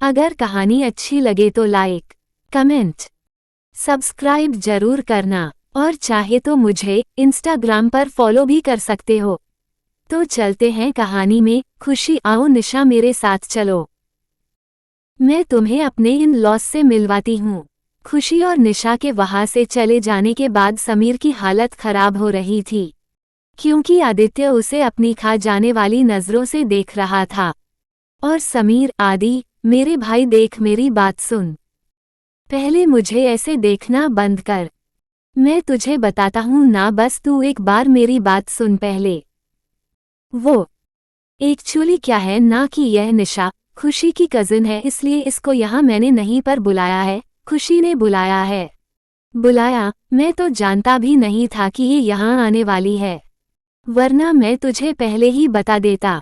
अगर कहानी अच्छी लगे तो लाइक, कमेंट, सब्सक्राइब जरूर करना और चाहे तो मुझे इंस्टाग्राम पर फॉलो भी कर सकते हो। तो चलते हैं कहानी में। खुशी, आओ निशा मेरे साथ चलो। मैं तुम्हें अपने इन लॉस से मिलवाती हूँ। खुशी और निशा के वहां से चले जाने के बाद समीर की हालत खराब हो रही थी, क्योंकि आदित्य उसे अपनी खा जाने वाली नजरों से देख रहा था। और समीर, आदि, मेरे भाई देख, मेरी बात सुन। पहले मुझे ऐसे देखना बंद कर। मैं तुझे बताता हूँ ना, बस तू एक बार मेरी बात सुन पहले। वो एक्चुअली क्या है ना कि यह निशा खुशी की कजिन है, इसलिए इसको यहाँ मैंने नहीं पर बुलाया है, खुशी ने बुलाया है। बुलाया? मैं तो जानता भी नहीं था कि ये यहाँ आने वाली है, वरना मैं तुझे पहले ही बता देता।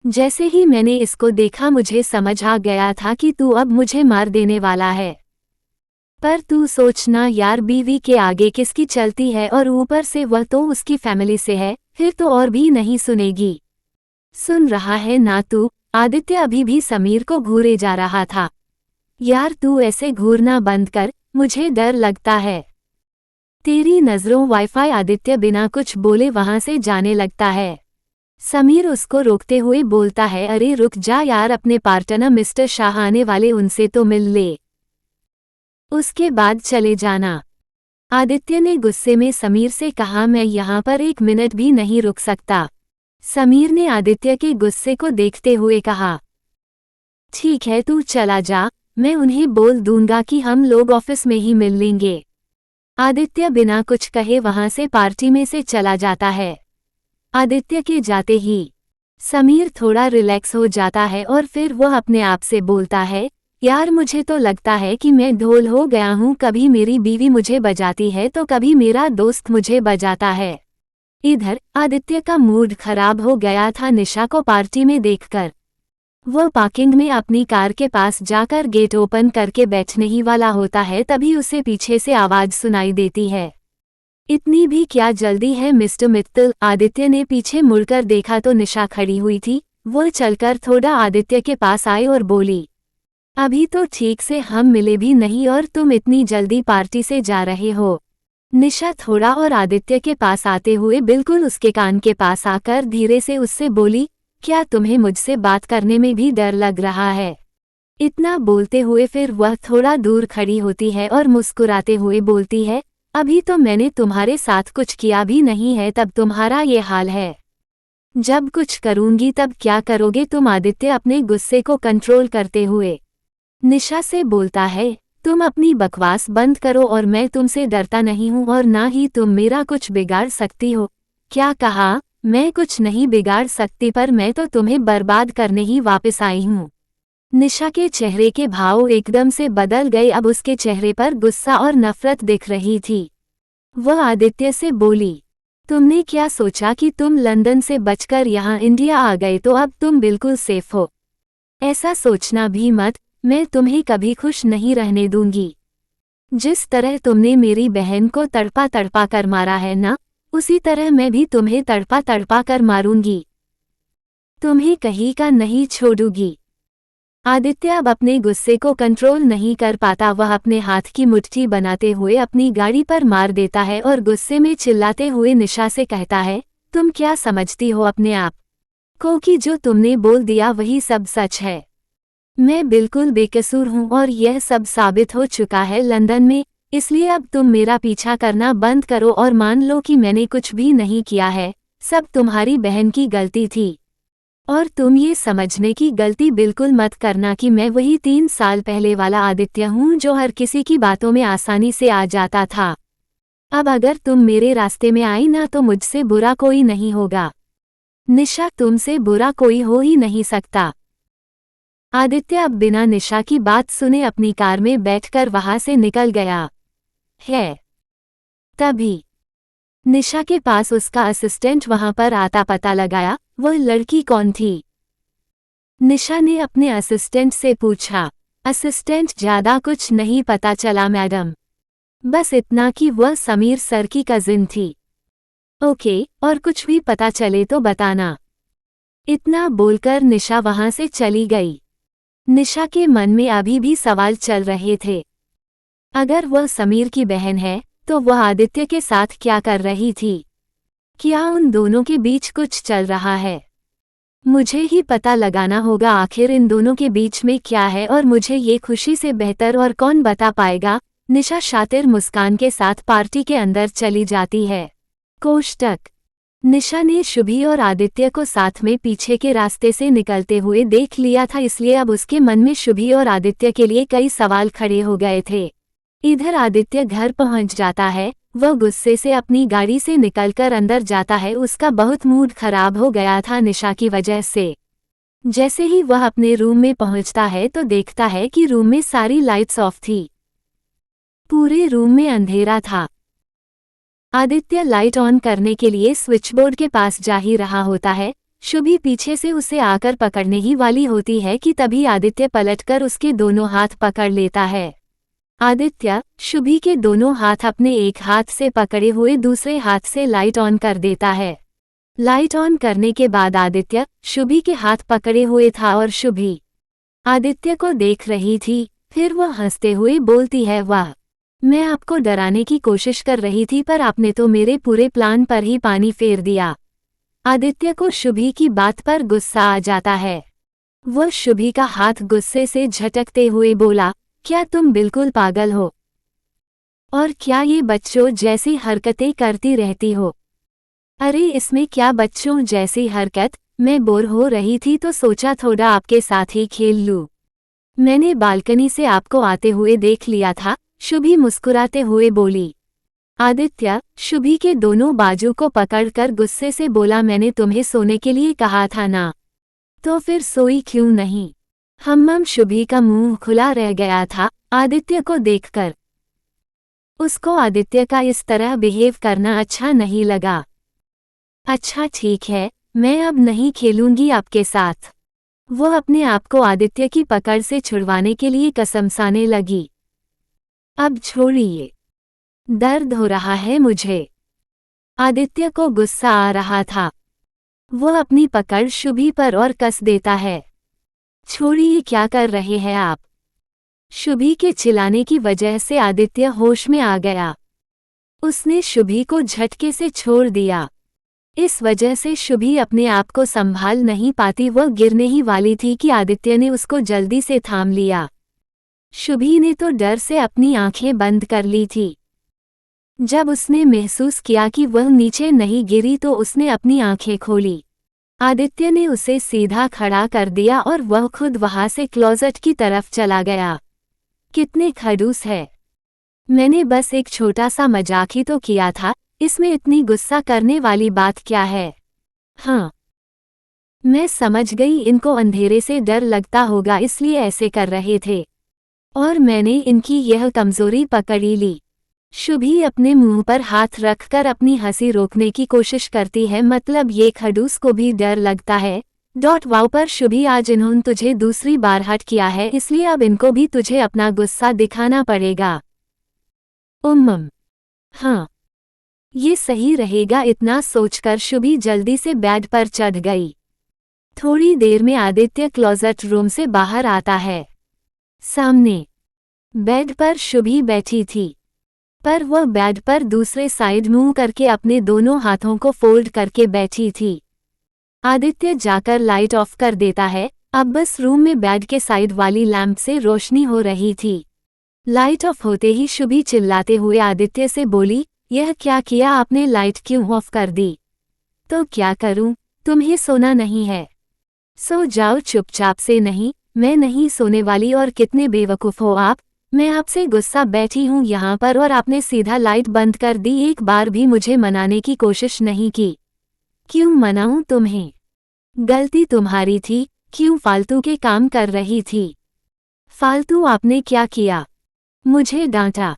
जैसे ही मैंने इसको देखा मुझे समझ आ गया था कि तू अब मुझे मार देने वाला है। पर तू सोचना यार, बीवी के आगे किसकी चलती है, और ऊपर से वह तो उसकी फैमिली से है, फिर तो और भी नहीं सुनेगी। सुन रहा है ना तू? आदित्य अभी भी समीर को घूरे जा रहा था। यार तू ऐसे घूरना बंद कर, मुझे डर लगता है। तेरी नजरों वाईफाई। आदित्य बिना कुछ बोले वहां से जाने लगता है। समीर उसको रोकते हुए बोलता है, अरे रुक जा यार, अपने पार्टनर मिस्टर शाह आने वाले, उनसे तो मिल ले, उसके बाद चले जाना। आदित्य ने गुस्से में समीर से कहा, मैं यहाँ पर एक मिनट भी नहीं रुक सकता। समीर ने आदित्य के गुस्से को देखते हुए कहा, ठीक है तू चला जा, मैं उन्हें बोल दूंगा कि हम लोग ऑफिस में ही मिल लेंगे। आदित्य बिना कुछ कहे वहां से पार्टी में से चला जाता है। आदित्य के जाते ही समीर थोड़ा रिलैक्स हो जाता है और फिर वह अपने आप से बोलता है, यार मुझे तो लगता है कि मैं ढोल हो गया हूँ, कभी मेरी बीवी मुझे बजाती है तो कभी मेरा दोस्त मुझे बजाता है। इधर आदित्य का मूड खराब हो गया था निशा को पार्टी में देखकर। वह पार्किंग में अपनी कार के पास जाकर गेट ओपन करके बैठने ही वाला होता है, तभी उसे पीछे से आवाज सुनाई देती है, इतनी भी क्या जल्दी है मिस्टर मित्तल? आदित्य ने पीछे मुड़कर देखा तो निशा खड़ी हुई थी। वो चलकर थोड़ा आदित्य के पास आई और बोली, अभी तो ठीक से हम मिले भी नहीं और तुम इतनी जल्दी पार्टी से जा रहे हो? निशा थोड़ा और आदित्य के पास आते हुए बिल्कुल उसके कान के पास आकर धीरे से उससे बोली, क्या तुम्हें मुझसे बात करने में भी डर लग रहा है? इतना बोलते हुए फिर वह थोड़ा दूर खड़ी होती है और मुस्कुराते हुए बोलती है, अभी तो मैंने तुम्हारे साथ कुछ किया भी नहीं है, तब तुम्हारा ये हाल है। जब कुछ करूंगी तब क्या करोगे तुम? आदित्य अपने गुस्से को कंट्रोल करते हुए निशा से बोलता है, तुम अपनी बकवास बंद करो और मैं तुमसे डरता नहीं हूँ और ना ही तुम मेरा कुछ बिगाड़ सकती हो। क्या कहा? मैं कुछ नहीं बिगाड़ सकती, पर मैं तो तुम्हें बर्बाद करने ही वापस आई हूँ। निशा के चेहरे के भाव एकदम से बदल गए, अब उसके चेहरे पर गुस्सा और नफरत दिख रही थी। वह आदित्य से बोली, तुमने क्या सोचा कि तुम लंदन से बचकर यहाँ इंडिया आ गए तो अब तुम बिल्कुल सेफ हो? ऐसा सोचना भी मत, मैं तुम्हें कभी खुश नहीं रहने दूंगी। जिस तरह तुमने मेरी बहन को तड़पा तड़पा कर मारा है ना, उसी तरह मैं भी तुम्हें तड़पा तड़पा कर मारूंगी। तुम्हें कहीं का नहीं छोड़ूंगी। आदित्य अब अपने गुस्से को कंट्रोल नहीं कर पाता, वह अपने हाथ की मुट्ठी बनाते हुए अपनी गाड़ी पर मार देता है और गुस्से में चिल्लाते हुए निशा से कहता है, तुम क्या समझती हो अपने आप को कि जो तुमने बोल दिया वही सब सच है? मैं बिल्कुल बेकसूर हूँ और यह सब साबित हो चुका है लंदन में, इसलिए अब तुम मेरा पीछा करना बंद करो और मान लो कि मैंने कुछ भी नहीं किया है, सब तुम्हारी बहन की गलती थी। और तुम ये समझने की गलती बिल्कुल मत करना कि मैं वही 3 साल पहले वाला आदित्य हूँ जो हर किसी की बातों में आसानी से आ जाता था। अब अगर तुम मेरे रास्ते में आई ना तो मुझसे बुरा कोई नहीं होगा। निशा, तुमसे बुरा कोई हो ही नहीं सकता। आदित्य अब बिना निशा की बात सुने अपनी कार में बैठकर वहां से निकल गया है। तभी निशा के पास उसका असिस्टेंट वहां पर आता, पता लगाया वह लड़की कौन थी। निशा ने अपने असिस्टेंट से पूछा, असिस्टेंट, ज्यादा कुछ नहीं पता चला मैडम, बस इतना कि वह समीर सर की कजिन थी। ओके, और कुछ भी पता चले तो बताना। इतना बोलकर निशा वहां से चली गई। निशा के मन में अभी भी सवाल चल रहे थे। अगर वह समीर की बहन है तो वह आदित्य के साथ क्या कर रही थी? क्या उन दोनों के बीच कुछ चल रहा है? मुझे ही पता लगाना होगा आखिर इन दोनों के बीच में क्या है, और मुझे ये खुशी से बेहतर और कौन बता पाएगा। निशा शातिर मुस्कान के साथ पार्टी के अंदर चली जाती है। कोष्टक। निशा ने शुभी और आदित्य को साथ में पीछे के रास्ते से निकलते हुए देख लिया था, इसलिए अब उसके मन में शुभी और आदित्य के लिए कई सवाल खड़े हो गए थे। इधर आदित्य घर पहुंच जाता है। वह गुस्से से अपनी गाड़ी से निकलकर अंदर जाता है। उसका बहुत मूड खराब हो गया था निशा की वजह से। जैसे ही वह अपने रूम में पहुंचता है तो देखता है कि रूम में सारी लाइट्स ऑफ थी। पूरे रूम में अंधेरा था। आदित्य लाइट ऑन करने के लिए स्विचबोर्ड के पास जा ही रहा होता है। शुभी पीछे से उसे आकर पकड़ने ही वाली होती है कि तभी आदित्य पलटकर उसके दोनों हाथ पकड़ लेता है। आदित्य शुभी के दोनों हाथ अपने एक हाथ से पकड़े हुए दूसरे हाथ से लाइट ऑन कर देता है। लाइट ऑन करने के बाद आदित्य शुभी के हाथ पकड़े हुए था और शुभी आदित्य को देख रही थी। फिर वह हंसते हुए बोलती है, वाह, मैं आपको डराने की कोशिश कर रही थी पर आपने तो मेरे पूरे प्लान पर ही पानी फेर दिया। आदित्य को शुभी की बात पर गुस्सा आ जाता है। वह शुभी का हाथ गुस्से से झटकते हुए बोला, क्या तुम बिल्कुल पागल हो? और क्या ये बच्चों जैसी हरकतें करती रहती हो? अरे इसमें क्या बच्चों जैसी हरकत, मैं बोर हो रही थी तो सोचा थोड़ा आपके साथ ही खेल लूं। मैंने बालकनी से आपको आते हुए देख लिया था, शुभी मुस्कुराते हुए बोली। आदित्य शुभी के दोनों बाजू को पकड़कर गुस्से से बोला, मैंने तुम्हें सोने के लिए कहा था ना, तो फिर सोई क्यों नहीं? हम्मम शुभी का मुंह खुला रह गया था आदित्य को देखकर। उसको आदित्य का इस तरह बिहेव करना अच्छा नहीं लगा। अच्छा ठीक है, मैं अब नहीं खेलूंगी आपके साथ। वह अपने आप को आदित्य की पकड़ से छुड़वाने के लिए कसमसाने लगी। अब छोड़िए, दर्द हो रहा है मुझे। आदित्य को गुस्सा आ रहा था। वह अपनी पकड़ शुभी पर और कस देता है। छोड़िए, क्या कर रहे हैं आप? शुभी के चिल्लाने की वजह से आदित्य होश में आ गया। उसने शुभी को झटके से छोड़ दिया। इस वजह से शुभी अपने आप को संभाल नहीं पाती, वह गिरने ही वाली थी कि आदित्य ने उसको जल्दी से थाम लिया। शुभी ने तो डर से अपनी आंखें बंद कर ली थी। जब उसने महसूस किया कि वह नीचे नहीं गिरी तो उसने अपनी आंखें खोली। आदित्य ने उसे सीधा खड़ा कर दिया और वह खुद वहां से क्लोजेट की तरफ चला गया। कितने खड़ूस है। मैंने बस एक छोटा सा मजाक ही तो किया था, इसमें इतनी गुस्सा करने वाली बात क्या है? हाँ, मैं समझ गई, इनको अंधेरे से डर लगता होगा इसलिए ऐसे कर रहे थे, और मैंने इनकी यह कमजोरी पकड़ी ली। शुभी अपने मुंह पर हाथ रखकर अपनी हंसी रोकने की कोशिश करती है, मतलब ये खड़ूस को भी डर लगता है। वाव पर शुभी, आज इन्होंने तुझे दूसरी बार हट किया है, इसलिए अब इनको भी तुझे अपना गुस्सा दिखाना पड़ेगा। हाँ, ये सही रहेगा। इतना सोचकर शुभी जल्दी से बेड पर चढ़ गई। थोड़ी देर में आदित्य क्लोजेट रूम से बाहर आता है। सामने बेड पर शुभी बैठी थी, पर वह बेड पर दूसरे साइड मुंह करके अपने दोनों हाथों को फोल्ड करके बैठी थी। आदित्य जाकर लाइट ऑफ कर देता है। अब बस रूम में बेड के साइड वाली लैंप से रोशनी हो रही थी। लाइट ऑफ होते ही शुभी चिल्लाते हुए आदित्य से बोली, यह क्या किया आपने? लाइट क्यों ऑफ कर दी? तो क्या करूं, तुम्हें सोना नहीं है? सो जाओ चुपचाप से। नहीं, मैं नहीं सोने वाली। और कितने बेवकूफ़ हो आप। मैं आपसे गुस्सा बैठी हूं यहाँ पर और आपने सीधा लाइट बंद कर दी। एक बार भी मुझे मनाने की कोशिश नहीं की। क्यों मनाऊं तुम्हें? गलती तुम्हारी थी। क्यों फालतू के काम कर रही थी? फालतू आपने क्या किया? मुझे डांटा।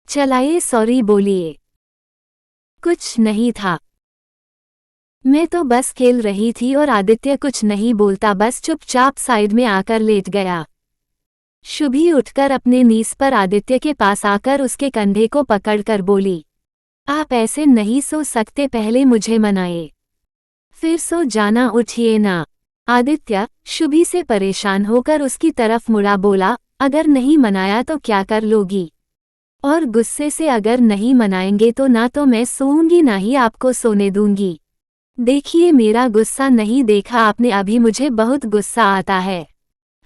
चलाइए, सॉरी बोलिए। कुछ नहीं था, मैं तो बस खेल रही थी। और आदित्य कुछ नहीं बोलता, बस चुपचाप साइड में आकर लेट गया। शुभी उठकर अपने नीस पर आदित्य के पास आकर उसके कंधे को पकड़कर बोली, आप ऐसे नहीं सो सकते, पहले मुझे मनाए, फिर सो जाना। उठिए ना। आदित्य शुभी से परेशान होकर उसकी तरफ मुड़ा, बोला, अगर नहीं मनाया तो क्या कर लोगी? और गुस्से से, अगर नहीं मनाएंगे तो ना तो मैं सोऊंगी ना ही आपको सोने दूंगी। देखिए मेरा गुस्सा नहीं देखा आपने, अभी मुझे बहुत गुस्सा आता है।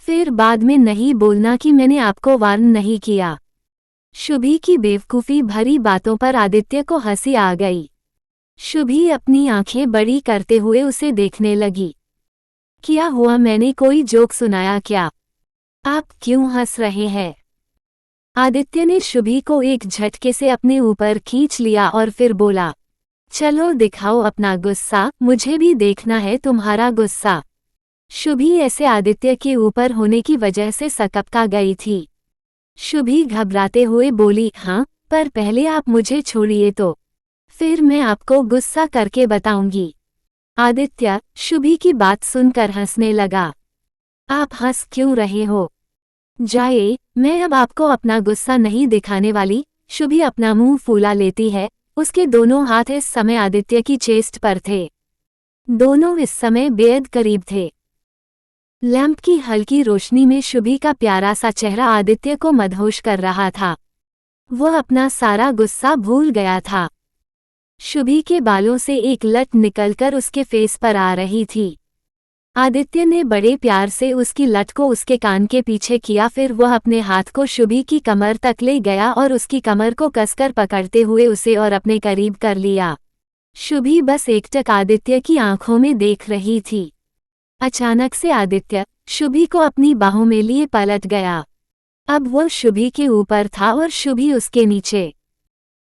फिर बाद में नहीं बोलना कि मैंने आपको वार्न नहीं किया। शुभी की बेवकूफ़ी भरी बातों पर आदित्य को हंसी आ गई। शुभी अपनी आंखें बड़ी करते हुए उसे देखने लगी। क्या हुआ, मैंने कोई जोक सुनाया क्या? आप क्यों हंस रहे हैं? आदित्य ने शुभी को एक झटके से अपने ऊपर खींच लिया और फिर बोला, चलो दिखाओ अपना गुस्सा, मुझे भी देखना है तुम्हारा गुस्सा। शुभी ऐसे आदित्य के ऊपर होने की वजह से सकपका गई थी। शुभी घबराते हुए बोली, हाँ, पर पहले आप मुझे छोड़िए तो फिर मैं आपको गुस्सा करके बताऊंगी। आदित्य शुभी की बात सुनकर हंसने लगा। आप हंस क्यों रहे हो? जाए, मैं अब आपको अपना गुस्सा नहीं दिखाने वाली। शुभी अपना मुंह फूला लेती है। उसके दोनों हाथ इस समय आदित्य की चेस्ट पर थे। दोनों इस समय बेहद करीब थे। लैंप की हल्की रोशनी में शुभी का प्यारा सा चेहरा आदित्य को मदहोश कर रहा था। वह अपना सारा गुस्सा भूल गया था। शुभी के बालों से एक लट निकलकर उसके फेस पर आ रही थी। आदित्य ने बड़े प्यार से उसकी लट को उसके कान के पीछे किया, फिर वह अपने हाथ को शुभी की कमर तक ले गया और उसकी कमर को कसकर पकड़ते हुए उसे और अपने करीब कर लिया। शुभी बस एकटक आदित्य की आंखों में देख रही थी। अचानक से आदित्य शुभी को अपनी बाहों में लिए पलट गया। अब वह शुभी के ऊपर था और शुभी उसके नीचे।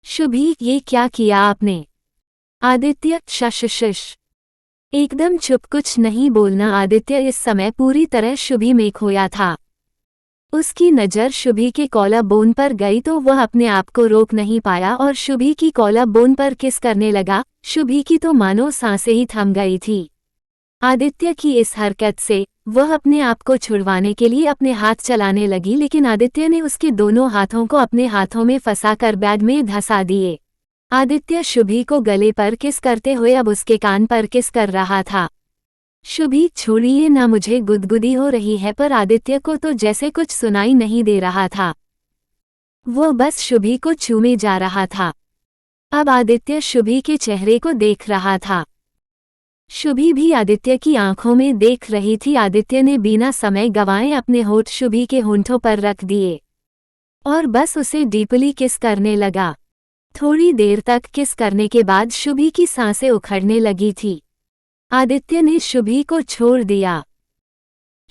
शुभी, ये क्या किया आपने? आदित्य, शश। एकदम चुप, कुछ नहीं बोलना। आदित्य इस समय पूरी तरह शुभी में खोया था। उसकी नज़र शुभी के कॉलर बोन पर गई तो वह अपने आप को रोक नहीं पाया और शुभी की कॉलर बोन पर किस करने लगा। शुभी की तो मानो सांसें ही थम गई थी। आदित्य की इस हरकत से वह अपने आप को छुड़वाने के लिए अपने हाथ चलाने लगी, लेकिन आदित्य ने उसके दोनों हाथों को अपने हाथों में फंसाकर बैग में धंसा दिए। आदित्य शुभी को गले पर किस करते हुए अब उसके कान पर किस कर रहा था। शुभी, छोड़िए ना, मुझे गुदगुदी हो रही है। पर आदित्य को तो जैसे कुछ सुनाई नहीं दे रहा था। वो बस शुभी को छूने जा रहा था। अब आदित्य शुभी के चेहरे को देख रहा था। शुभी भी आदित्य की आंखों में देख रही थी। आदित्य ने बिना समय गंवाए अपने होठ शुभी के होंठों पर रख दिए और बस उसे डीपली किस करने लगा। थोड़ी देर तक किस करने के बाद शुभी की सांसें उखड़ने लगी थी। आदित्य ने शुभी को छोड़ दिया।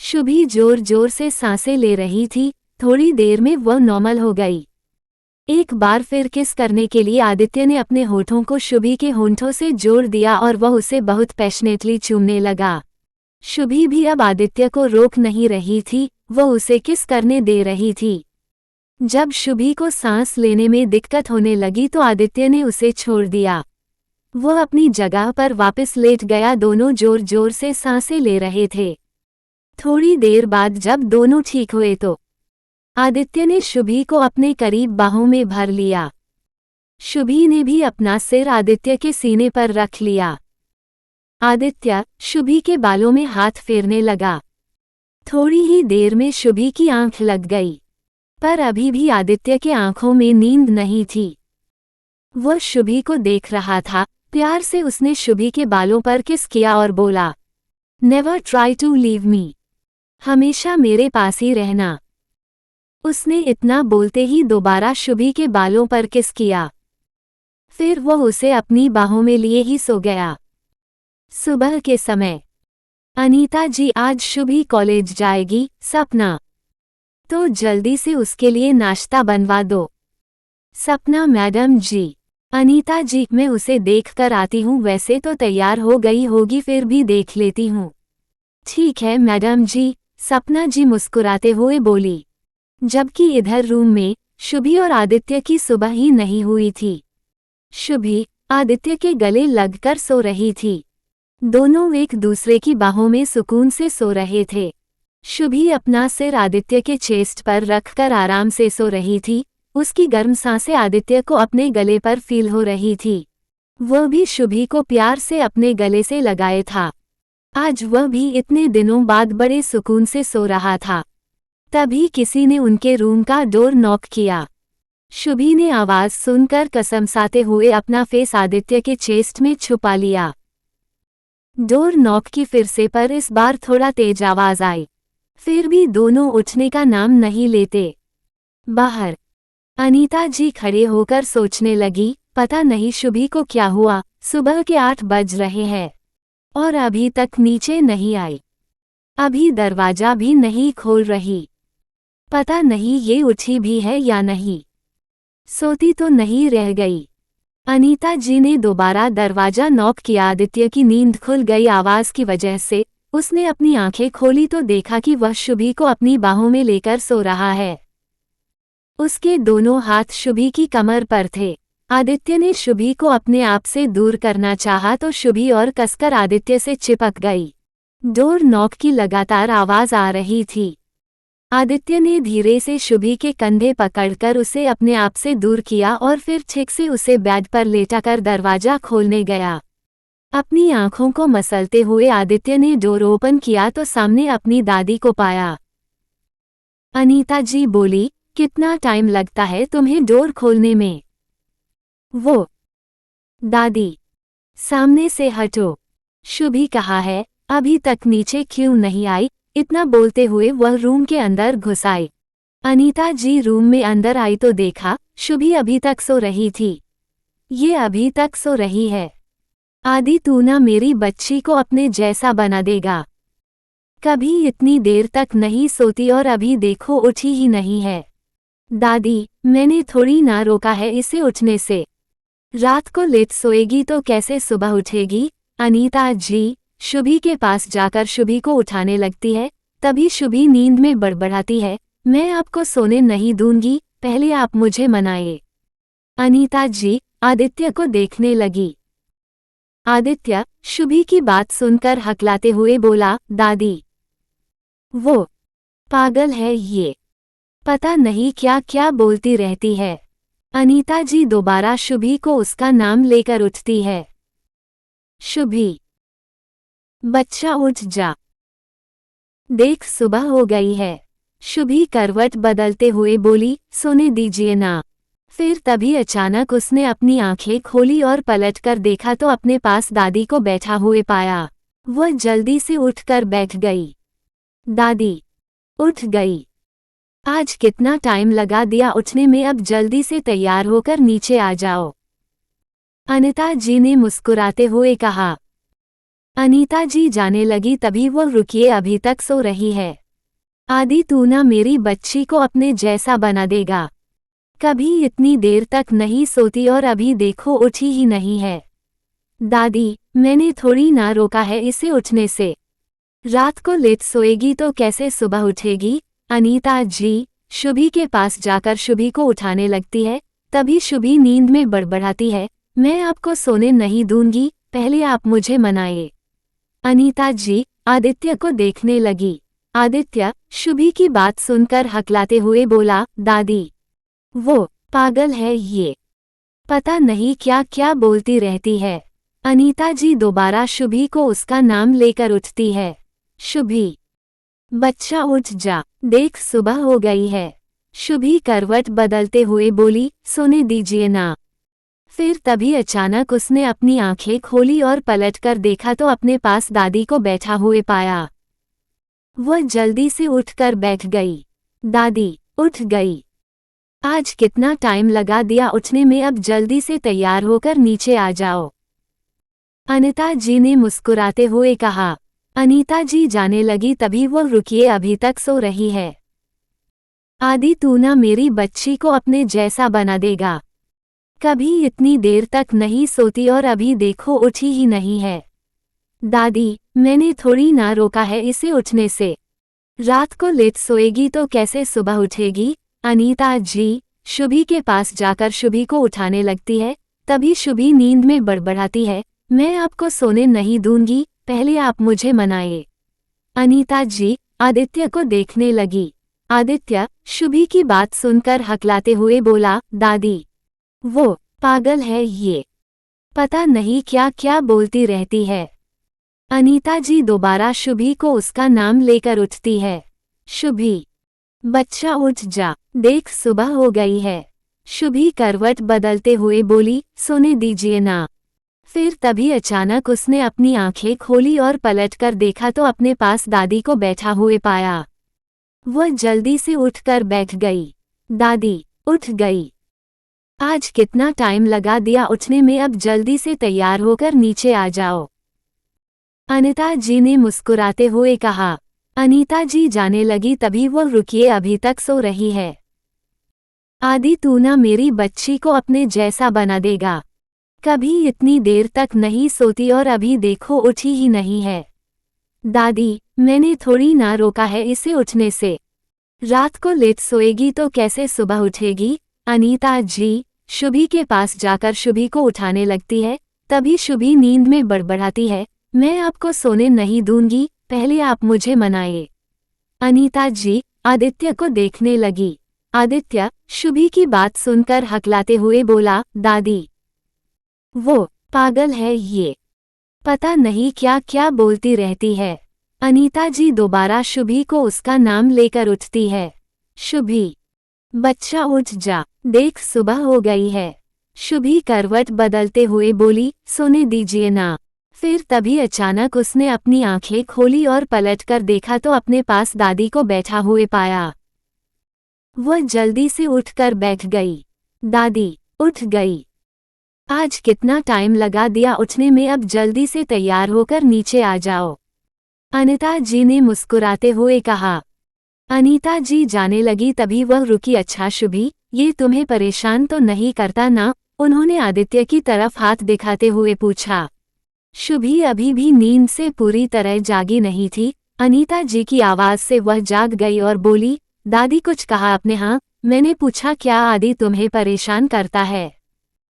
शुभी जोर जोर से सांसें ले रही थी। थोड़ी देर में वह नॉर्मल हो गई। एक बार फिर किस करने के लिए आदित्य ने अपने होठों को शुभी के होंठों से जोड़ दिया और वह उसे बहुत पैशनेटली चूमने लगा। शुभी भी अब आदित्य को रोक नहीं रही थी, वह उसे किस करने दे रही थी। जब शुभी को सांस लेने में दिक्कत होने लगी तो आदित्य ने उसे छोड़ दिया। वह अपनी जगह पर वापस लेट गया। दोनों जोर जोर से सांसें ले रहे थे। थोड़ी देर बाद जब दोनों ठीक हुए तो आदित्य ने शुभी को अपने करीब बाहों में भर लिया। शुभी ने भी अपना सिर आदित्य के सीने पर रख लिया। आदित्य शुभी के बालों में हाथ फेरने लगा। थोड़ी ही देर में शुभी की आंख लग गई, पर अभी भी आदित्य के आंखों में नींद नहीं थी। वह शुभी को देख रहा था। प्यार से उसने शुभी के बालों पर किस किया और बोला, never try to leave me, हमेशा मेरे पास ही रहना। उसने इतना बोलते ही दोबारा शुभी के बालों पर किस किया। फिर वह उसे अपनी बाहों में लिए ही सो गया। सुबह के समय, अनीता जी, आज शुभी कॉलेज जाएगी। सपना, तो जल्दी से उसके लिए नाश्ता बनवा दो। सपना, मैडम जी। अनीता जी, मैं उसे देख कर आती हूँ। वैसे तो तैयार हो गई होगी, फिर भी देख लेती हूँ। ठीक है मैडम जी, सपना जी मुस्कुराते हुए बोली। जबकि इधर रूम में शुभी और आदित्य की सुबह ही नहीं हुई थी। शुभी आदित्य के गले लगकर सो रही थी। दोनों एक दूसरे की बाहों में सुकून से सो रहे थे। शुभी अपना सिर आदित्य के चेस्ट पर रखकर आराम से सो रही थी। उसकी गर्म सांसें आदित्य को अपने गले पर फील हो रही थी। वह भी शुभी को प्यार से अपने गले से लगाए था। आज वह भी इतने दिनों बाद बड़े सुकून से सो रहा था। तभी किसी ने उनके रूम का डोर नॉक किया। शुभी ने आवाज सुनकर कसमसाते हुए अपना फेस आदित्य के चेस्ट में छुपा लिया। डोर नॉक की फिर से, पर इस बार थोड़ा तेज आवाज आई। फिर भी दोनों उठने का नाम नहीं लेते। बाहर अनीता जी खड़े होकर सोचने लगी, पता नहीं शुभी को क्या हुआ। सुबह के 8 बज रहे हैं और अभी तक नीचे नहीं आई। अभी दरवाजा भी नहीं खोल रही। पता नहीं ये उठी भी है या नहीं। सोती तो नहीं रह गई। अनीता जी ने दोबारा दरवाजा नॉक किया। आदित्य की नींद खुल गई आवाज की वजह से। उसने अपनी आंखें खोली तो देखा कि वह शुभी को अपनी बाहों में लेकर सो रहा है। उसके दोनों हाथ शुभी की कमर पर थे। आदित्य ने शुभी को अपने आप से दूर करना चाहा तो शुभी और कसकर आदित्य से चिपक गई। डोर नॉक की लगातार आवाज आ रही थी। आदित्य ने धीरे से शुभी के कंधे पकड़कर उसे अपने आप से दूर किया और फिर ठीक से उसे बेड पर लेटाकर दरवाजा खोलने गया। अपनी आंखों को मसलते हुए आदित्य ने डोर ओपन किया तो सामने अपनी दादी को पाया। अनीता जी बोली, कितना टाइम लगता है तुम्हें डोर खोलने में? वो दादी, सामने से हटो। शुभी कहा है, अभी तक नीचे क्यों नहीं आई? इतना बोलते हुए वह रूम के अंदर घुस आई। अनीता जी रूम में अंदर आई तो देखा शुभी अभी तक सो रही थी। ये अभी तक सो रही है। आदि तू ना मेरी बच्ची को अपने जैसा बना देगा। कभी इतनी देर तक नहीं सोती और अभी देखो उठी ही नहीं है। दादी, मैंने थोड़ी ना रोका है इसे उठने से। रात को लेट सोएगी तो कैसे सुबह उठेगी? अनीता जी शुभी के पास जाकर शुभी को उठाने लगती है। तभी शुभी नींद में बड़बड़ाती है, मैं आपको सोने नहीं दूंगी, पहले आप मुझे मनाए। अनीता जी आदित्य को देखने लगी। आदित्य शुभी की बात सुनकर हकलाते हुए बोला, दादी, वो पागल है ये, पता नहीं क्या क्या बोलती रहती है। अनीता जी दोबारा शुभी को उसका नाम लेकर उठती है। शुभी, बच्चा उठ जा, देख सुबह हो गई है। शुभी करवट बदलते हुए बोली, सोने दीजिए ना। फिर तभी अचानक उसने अपनी आंखें खोली और पलटकर देखा तो अपने पास दादी को बैठा हुए पाया। वह जल्दी से उठकर बैठ गई। दादी, उठ गई। आज कितना टाइम लगा दिया उठने में, अब जल्दी से तैयार होकर नीचे आ जाओ। अनीता जी ने मुस्कुराते हुए कहा। अनीता जी जाने लगी तभी वह, रुकिए अभी तक सो रही है। आदि तू ना मेरी बच्ची को अपने जैसा बना देगा। कभी इतनी देर तक नहीं सोती और अभी देखो उठी ही नहीं है। दादी, मैंने थोड़ी ना रोका है इसे उठने से। रात को लेट सोएगी तो कैसे सुबह उठेगी? अनीता जी शुभी के पास जाकर शुभी को उठाने लगती है। तभी शुभी नींद में बड़बड़ाती है, मैं आपको सोने नहीं दूंगी, पहले आप मुझे मनाए। अनीता जी आदित्य को देखने लगी। आदित्य शुभी की बात सुनकर हकलाते हुए बोला, दादी, वो पागल है ये, पता नहीं क्या क्या बोलती रहती है। अनीता जी दोबारा शुभी को उसका नाम लेकर उठती है। शुभी, बच्चा उठ जा, देख सुबह हो गई है। शुभी करवट बदलते हुए बोली, सोने दीजिए ना। फिर तभी अचानक उसने अपनी आंखें खोली और पलटकर देखा तो अपने पास दादी को बैठा हुए पाया। वह जल्दी से उठकर बैठ गई। दादी, उठ गई। आज कितना टाइम लगा दिया उठने में, अब जल्दी से तैयार होकर नीचे आ जाओ। अनीता जी ने मुस्कुराते हुए कहा। अनीता जी जाने लगी तभी वह, रुकिए अभी तक सो रही है। आदि तू ना मेरी बच्ची को अपने जैसा बना देगा। कभी इतनी देर तक नहीं सोती और अभी देखो उठी ही नहीं है। दादी, मैंने थोड़ी ना रोका है इसे उठने से। रात को लेट सोएगी तो कैसे सुबह उठेगी? अनीता जी शुभी के पास जाकर शुभी को उठाने लगती है। तभी शुभी नींद में बड़बड़ाती है, मैं आपको सोने नहीं दूंगी, पहले आप मुझे मनाए। अनीता जी आदित्य को देखने लगी। आदित्य शुभी की बात सुनकर हकलाते हुए बोला, दादी, वो पागल है ये, पता नहीं क्या क्या बोलती रहती है। अनीता जी दोबारा शुभी को उसका नाम लेकर उठती है। शुभी, बच्चा उठ जा, देख सुबह हो गई है। शुभी करवट बदलते हुए बोली, सोने दीजिए ना। फिर तभी अचानक उसने अपनी आंखें खोली और पलटकर देखा तो अपने पास दादी को बैठा हुए पाया। वह जल्दी से उठकर बैठ गई। दादी, उठ गई। आज कितना टाइम लगा दिया उठने में, अब जल्दी से तैयार होकर नीचे आ जाओ। अनीता जी ने मुस्कुराते हुए कहा। अनीता जी जाने लगी तभी वह रुकिए, अभी तक सो रही है। आदि तू ना मेरी बच्ची को अपने जैसा बना देगा। कभी इतनी देर तक नहीं सोती और अभी देखो उठी ही नहीं है। दादी, मैंने थोड़ी ना रोका है इसे उठने से। रात को लेट सोएगी तो कैसे सुबह उठेगी। अनीता जी शुभी के पास जाकर शुभी को उठाने लगती है। तभी शुभी नींद में बड़बड़ाती है, मैं आपको सोने नहीं दूंगी, पहले आप मुझे मनाए। अनीता जी आदित्य को देखने लगी। आदित्य शुभी की बात सुनकर हकलाते हुए बोला, दादी, वो पागल है ये, पता नहीं क्या क्या बोलती रहती है। अनीता जी दोबारा शुभी को उसका नाम लेकर उठती है। शुभी, बच्चा उठ जा, देख सुबह हो गई है। शुभी करवट बदलते हुए बोली, सोने दीजिए ना। फिर तभी अचानक उसने अपनी आंखें खोली और पलटकर देखा तो अपने पास दादी को बैठा हुए पाया। वह जल्दी से उठकर बैठ गई। दादी, उठ गई। आज कितना टाइम लगा दिया उठने में, अब जल्दी से तैयार होकर नीचे आ जाओ। अनीता जी ने मुस्कुराते हुए कहा। अनीता जी जाने लगी तभी वह रुकी। अच्छा शुभी, ये तुम्हें परेशान तो नहीं करता ना? उन्होंने आदित्य की तरफ हाथ दिखाते हुए पूछा। शुभी अभी भी नींद से पूरी तरह जागी नहीं थी। अनीता जी की आवाज से वह जाग गई और बोली, दादी कुछ कहा आपने? हाँ, मैंने पूछा क्या आदि तुम्हें परेशान करता है?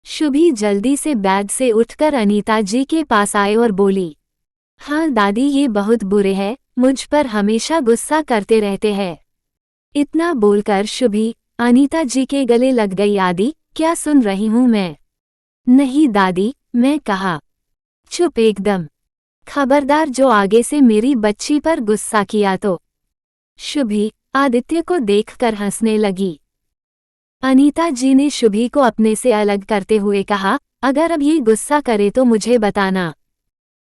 शुभी जल्दी से बेड से उठकर अनीता जी के पास आए और बोली, हाँ दादी, ये बहुत बुरे हैं, मुझ पर हमेशा गुस्सा करते रहते हैं। इतना बोलकर शुभी अनीता जी के गले लग गई। आदि, क्या सुन रही हूँ मैं? नहीं दादी, मैं कहा। चुप एकदम, खबरदार जो आगे से मेरी बच्ची पर गुस्सा किया तो। शुभी आदित्य को देखकर हंसने लगी। अनीता जी ने शुभी को अपने से अलग करते हुए कहा, अगर अब ये गुस्सा करे तो मुझे बताना।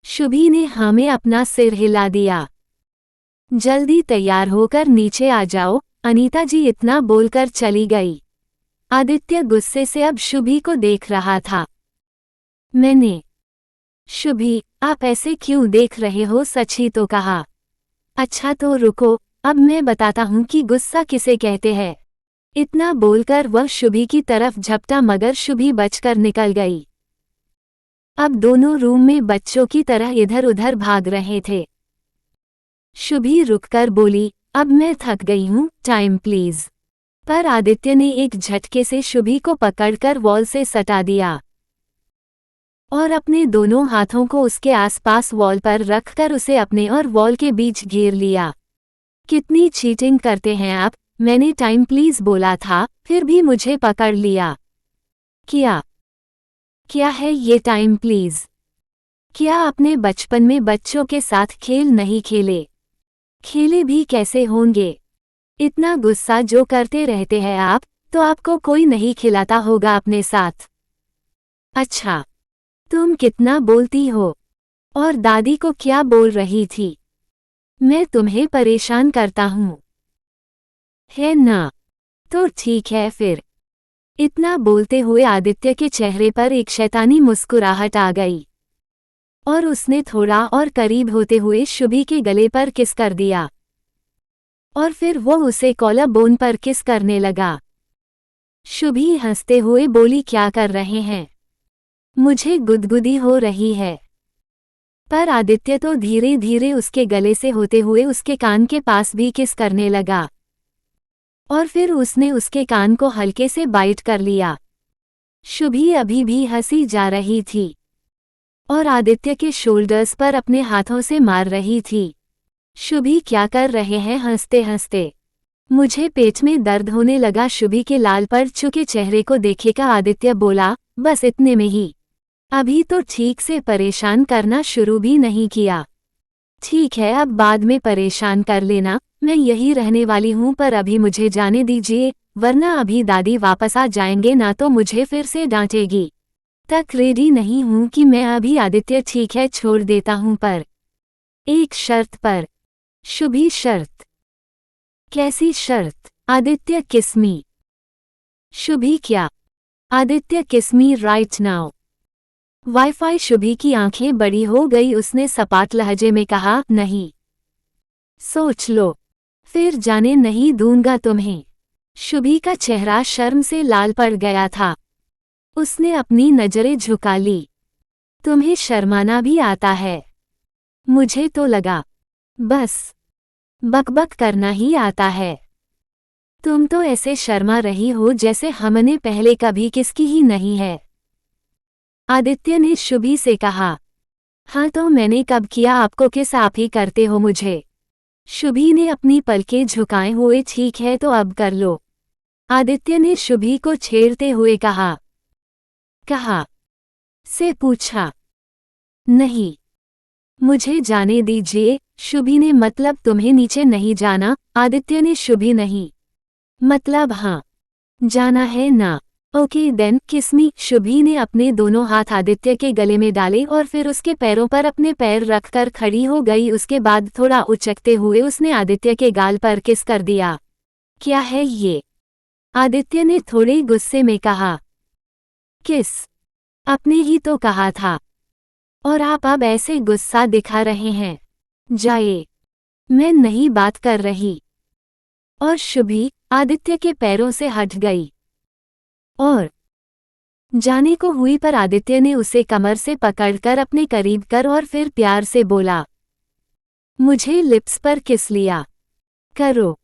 शुभी ने हाँ में अपना सिर हिला दिया। जल्दी तैयार होकर नीचे आ जाओ, अनीता जी इतना बोलकर चली गई। आदित्य गुस्से से अब शुभी को देख रहा था। मैंने, शुभी आप ऐसे क्यों देख रहे हो, सच ही तो कहा। अच्छा तो रुको, अब मैं बताता हूँ कि गुस्सा किसे कहते हैं। इतना बोलकर वह शुभी की तरफ झपटा मगर शुभी बचकर निकल गई। अब दोनों रूम में बच्चों की तरह इधर उधर भाग रहे थे। शुभी रुककर बोली, अब मैं थक गई हूँ, टाइम प्लीज। पर आदित्य ने एक झटके से शुभी को पकड़कर वॉल से सटा दिया और अपने दोनों हाथों को उसके आसपास वॉल पर रखकर उसे अपने और वॉल के बीच घेर लिया। कितनी चीटिंग करते हैं आप, मैंने टाइम प्लीज बोला था, फिर भी मुझे पकड़ लिया। क्या है ये टाइम प्लीज? क्या आपने बचपन में बच्चों के साथ खेल नहीं खेले? खेले भी कैसे होंगे? इतना गुस्सा जो करते रहते हैं आप, तो आपको कोई नहीं खिलाता होगा अपने साथ। अच्छा, तुम कितना बोलती हो? और दादी को क्या बोल रही थी? मैं तुम्हें परेशान करता हूँ, है ना? तो ठीक है फिर। इतना बोलते हुए आदित्य के चेहरे पर एक शैतानी मुस्कुराहट आ गई और उसने थोड़ा और करीब होते हुए शुभी के गले पर किस कर दिया और फिर वो उसे कॉलर बोन पर किस करने लगा। शुभी हंसते हुए बोली, क्या कर रहे हैं? मुझे गुदगुदी हो रही है। पर आदित्य तो धीरे धीरे उसके गले से होते हुए उसके कान के पास भी किस करने लगा और फिर उसने उसके कान को हल्के से बाइट कर लिया। शुभी अभी भी हंसी जा रही थी और आदित्य के शोल्डर्स पर अपने हाथों से मार रही थी। शुभी क्या कर रहे हैं हंसते हंसते? मुझे पेट में दर्द होने लगा। शुभी के लाल पड़ चुके चेहरे को देखेगा आदित्य बोला, बस इतने में ही, अभी तो ठीक से परेशान करना शुरू भी नहीं किया। ठीक है, अब बाद में परेशान कर लेना, मैं यही रहने वाली हूँ, पर अभी मुझे जाने दीजिए, वरना अभी दादी वापस आ जाएंगे ना तो मुझे फिर से डांटेगी। तक रेडी नहीं हूँ कि मैं अभी। आदित्य ठीक है, छोड़ देता हूँ, पर एक शर्त पर। शुभी शर्त? कैसी शर्त? आदित्य किस्मी। शुभी क्या? Aditya kiss me right now. Wifi. Shubhi की आंखें बड़ी हो गई, उसने सपाट लहजे में कहा, नहीं। सोच लो, फिर जाने नहीं दूंगा तुम्हें। शुभी का चेहरा शर्म से लाल पड़ गया था। उसने अपनी नजरें झुका ली। तुम्हें शर्माना भी आता है? मुझे तो लगा बस बकबक करना ही आता है। तुम तो ऐसे शर्मा रही हो जैसे हमने पहले कभी किसकी ही नहीं है। आदित्य ने शुभी से कहा। हाँ तो मैंने कब किया आपको किस? आप ही करते हो मुझे। शुभी ने अपनी पलकें झुकाए हुए, ठीक है तो अब कर लो। आदित्य ने शुभी को छेड़ते हुए कहा। कहा से पूछा। नहीं, मुझे जाने दीजिए। शुभी ने मतलब तुम्हें नीचे नहीं जाना? आदित्य ने शुभी नहीं मतलब हाँ, जाना है ना? ओके देन किस मी। शुभी ने अपने दोनों हाथ आदित्य के गले में डाले और फिर उसके पैरों पर अपने पैर रखकर खड़ी हो गई। उसके बाद थोड़ा उचकते हुए उसने आदित्य के गाल पर किस कर दिया। क्या है ये? आदित्य ने थोड़े गुस्से में कहा। किस? आपने ही तो कहा था, और आप अब ऐसे गुस्सा दिखा रहे हैं। जाइए, मैं नहीं बात कर रही। और शुभी आदित्य के पैरों से हट गई और जाने को हुई, पर आदित्य ने उसे कमर से पकड़कर अपने करीब कर और फिर प्यार से बोला, मुझे लिप्स पर किस लिया। करो।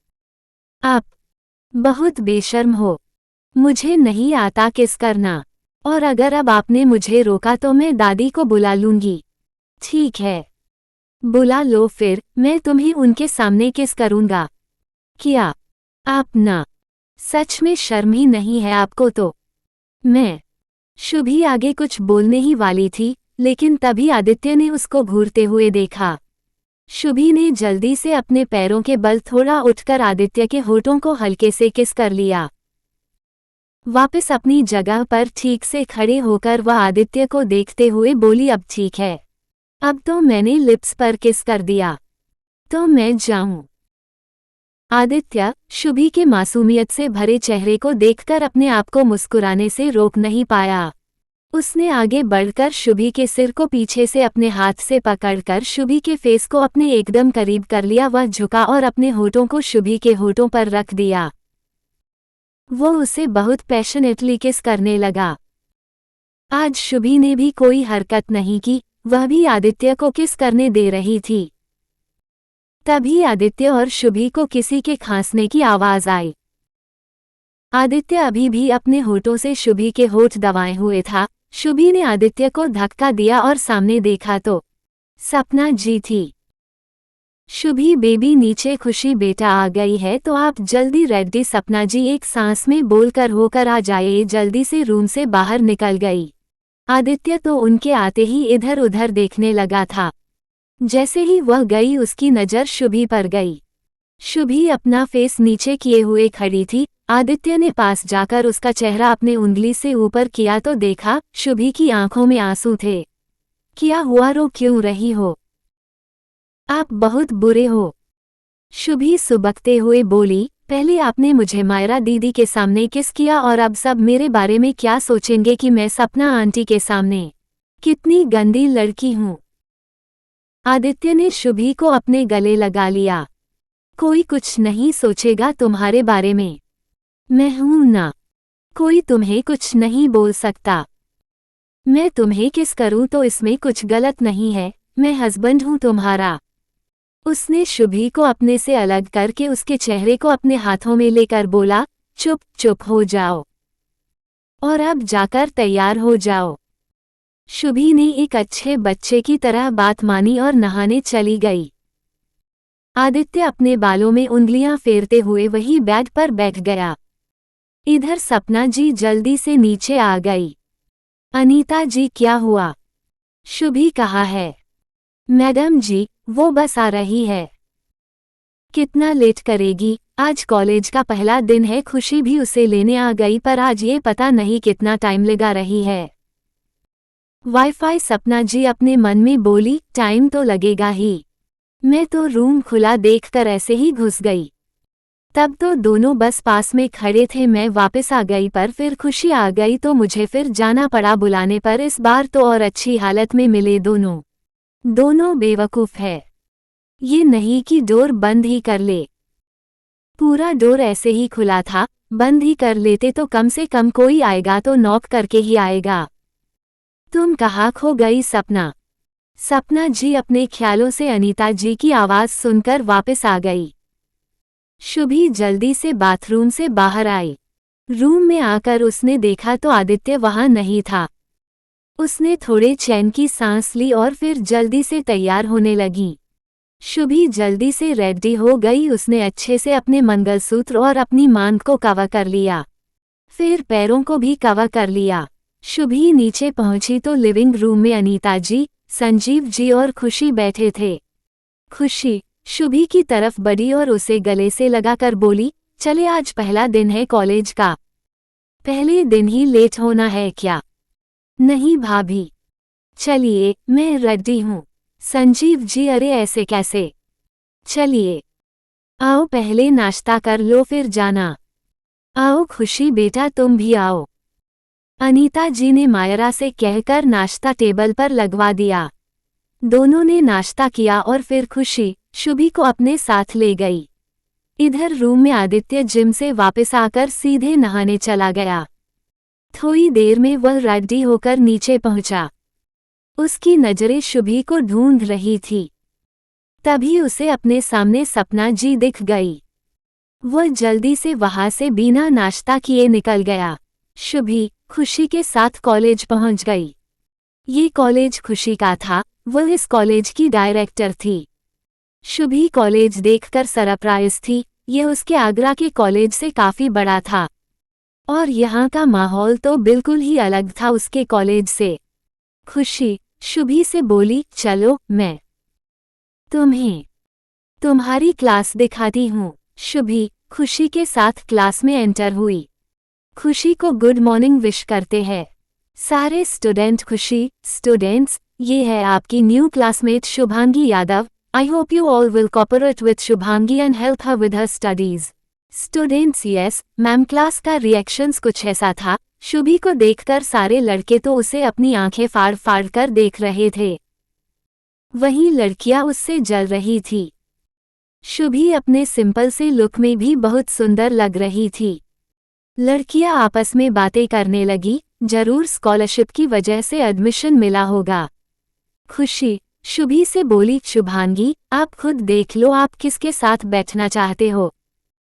आप बहुत बेशर्म हो। मुझे नहीं आता किस करना, और अगर अब आपने मुझे रोका तो मैं दादी को बुला लूंगी। ठीक है, बुला लो, फिर मैं तुम्हें उनके सामने किस करूंगा। क्या आप ना सच में शर्म ही नहीं है आपको तो? मैं। शुभी आगे कुछ बोलने ही वाली थी, लेकिन तभी आदित्य ने उसको घूरते हुए देखा। शुभी ने जल्दी से अपने पैरों के बल थोड़ा उठकर आदित्य के होठों को हल्के से किस कर लिया। वापस अपनी जगह पर ठीक से खड़े होकर वह आदित्य को देखते हुए बोली, अब ठीक है, अब तो मैंने लिप्स पर किस कर दिया, तो मैं जाऊं। आदित्य शुभी के मासूमियत से भरे चेहरे को देखकर अपने आप को मुस्कुराने से रोक नहीं पाया। उसने आगे बढ़कर शुभी के सिर को पीछे से अपने हाथ से पकड़कर शुभी के फेस को अपने एकदम करीब कर लिया। वह झुका और अपने होठों को शुभी के होठों पर रख दिया। वो उसे बहुत पैशनेटली किस करने लगा। आज शुभी ने भी कोई हरकत नहीं की, वह भी आदित्य को किस करने दे रही थी। तभी आदित्य और शुभी को किसी के खांसने की आवाज आई। आदित्य अभी भी अपने होठों से शुभी के होठ दबाए हुए था। शुभी ने आदित्य को धक्का दिया और सामने देखा तो सपना जी थी। शुभी बेबी नीचे। खुशी बेटा आ गई है तो आप जल्दी रेडी। सपना जी एक सांस में बोलकर होकर आ जाइए। जल्दी से रूम से बाहर निकल गई। आदित्य तो उनके आते ही इधर उधर देखने लगा था। जैसे ही वह गई उसकी नज़र शुभी पर गई। शुभी अपना फेस नीचे किए हुए खड़ी थी। आदित्य ने पास जाकर उसका चेहरा अपने उंगली से ऊपर किया तो देखा शुभी की आंखों में आंसू थे। क्या हुआ, रो क्यों रही हो? आप बहुत बुरे हो। शुभी सुबकते हुए बोली, पहले आपने मुझे मायरा दीदी के सामने किस किया और अब सब मेरे बारे में क्या सोचेंगे कि मैं सपना आंटी के सामने कितनी गंदी लड़की हूँ। आदित्य ने शुभी को अपने गले लगा लिया। कोई कुछ नहीं सोचेगा तुम्हारे बारे में, मैं हूं ना। कोई तुम्हें कुछ नहीं बोल सकता। मैं तुम्हें किस करूं तो इसमें कुछ गलत नहीं है, मैं हस्बैंड हूं तुम्हारा। उसने शुभी को अपने से अलग करके उसके चेहरे को अपने हाथों में लेकर बोला, चुप चुप हो जाओ और अब जाकर तैयार हो जाओ। शुभी ने एक अच्छे बच्चे की तरह बात मानी और नहाने चली गई। आदित्य अपने बालों में उंगलियां फेरते हुए वही बेड पर बैठ गया। इधर सपना जी जल्दी से नीचे आ गई। अनीता जी क्या हुआ? शुभी कहाँ है? मैडम जी, वो बस आ रही है। कितना लेट करेगी? आज कॉलेज का पहला दिन है। खुशी भी उसे लेने आ गई, पर आज ये पता नहीं कितना टाइम लगा रही है। वाईफाई। सपना जी अपने मन में बोली, टाइम तो लगेगा ही। मैं तो रूम खुला देखकर ऐसे ही घुस गई। तब तो दोनों बस पास में खड़े थे। मैं वापस आ गई, पर फिर खुशी आ गई तो मुझे फिर जाना पड़ा बुलाने पर। इस बार तो और अच्छी हालत में मिले दोनों। दोनों बेवकूफ है। ये नहीं कि डोर बंद ही कर ले। पूरा डोर ऐसे ही खुला था, बंद ही कर लेते तो कम से कम कोई आएगा तो नॉक करके ही आएगा। तुम कहाँ खो गई सपना? सपना जी अपने ख्यालों से अनीता जी की आवाज सुनकर वापस आ गई। शुभी जल्दी से बाथरूम से बाहर आई। रूम में आकर उसने देखा तो आदित्य वहां नहीं था। उसने थोड़े चैन की सांस ली और फिर जल्दी से तैयार होने लगी। शुभी जल्दी से रेडी हो गई। उसने अच्छे से अपने मंगलसूत्र और अपनी मांग को कवर कर लिया, फिर पैरों को भी कवर कर लिया। शुभी नीचे पहुंची तो लिविंग रूम में अनीता जी, संजीव जी और खुशी बैठे थे। खुशी शुभी की तरफ बढ़ी और उसे गले से लगाकर बोली, चले, आज पहला दिन है कॉलेज का। पहले दिन ही लेट होना है क्या? नहीं भाभी, चलिए, मैं रेडी हूँ। संजीव जी, अरे ऐसे कैसे? चलिए, आओ पहले नाश्ता कर लो फिर जाना। आओ खुशी बेटा, तुम भी आओ। अनीता जी ने मायरा से कहकर नाश्ता टेबल पर लगवा दिया। दोनों ने नाश्ता किया और फिर खुशी शुभी को अपने साथ ले गई। इधर रूम में आदित्य जिम से वापस आकर सीधे नहाने चला गया। थोड़ी देर में वह रेडी होकर नीचे पहुंचा। उसकी नजरें शुभी को ढूंढ रही थी। तभी उसे अपने सामने सपना जी दिख गई। वह जल्दी से वहां से बिना नाश्ता किए निकल गया। शुभी खुशी के साथ कॉलेज पहुंच गई। ये कॉलेज खुशी का था, वह इस कॉलेज की डायरेक्टर थी। शुभी कॉलेज देखकर सरप्राइज थी। यह उसके आगरा के कॉलेज से काफी बड़ा था और यहाँ का माहौल तो बिल्कुल ही अलग था उसके कॉलेज से। खुशी शुभी से बोली, चलो मैं तुम्हें तुम्हारी क्लास दिखाती हूँ। शुभी खुशी के साथ क्लास में एंटर हुई। खुशी को गुड मॉर्निंग विश करते हैं सारे स्टूडेंट। खुशी, स्टूडेंट्स, ये है आपकी new classmate Shubhangi Yadav. I hope you all will cooperate with Shubhangi and help her with her studies. Students, yes ma'am. Class का रिएक्शंस कुछ ऐसा था। शुभी को देखकर सारे लड़के तो उसे अपनी आंखें फाड़ फाड़ कर देख रहे थे, वहीं लड़कियां उससे जल रही थी। शुभी अपने सिंपल से लुक में भी बहुत सुंदर लग रही थी। लड़कियां आपस में बातें करने लगी, जरूर स्कॉलरशिप की वजह से एडमिशन मिला होगा। खुशी शुभी से बोली, शुभांगी आप खुद देख लो आप किसके साथ बैठना चाहते हो।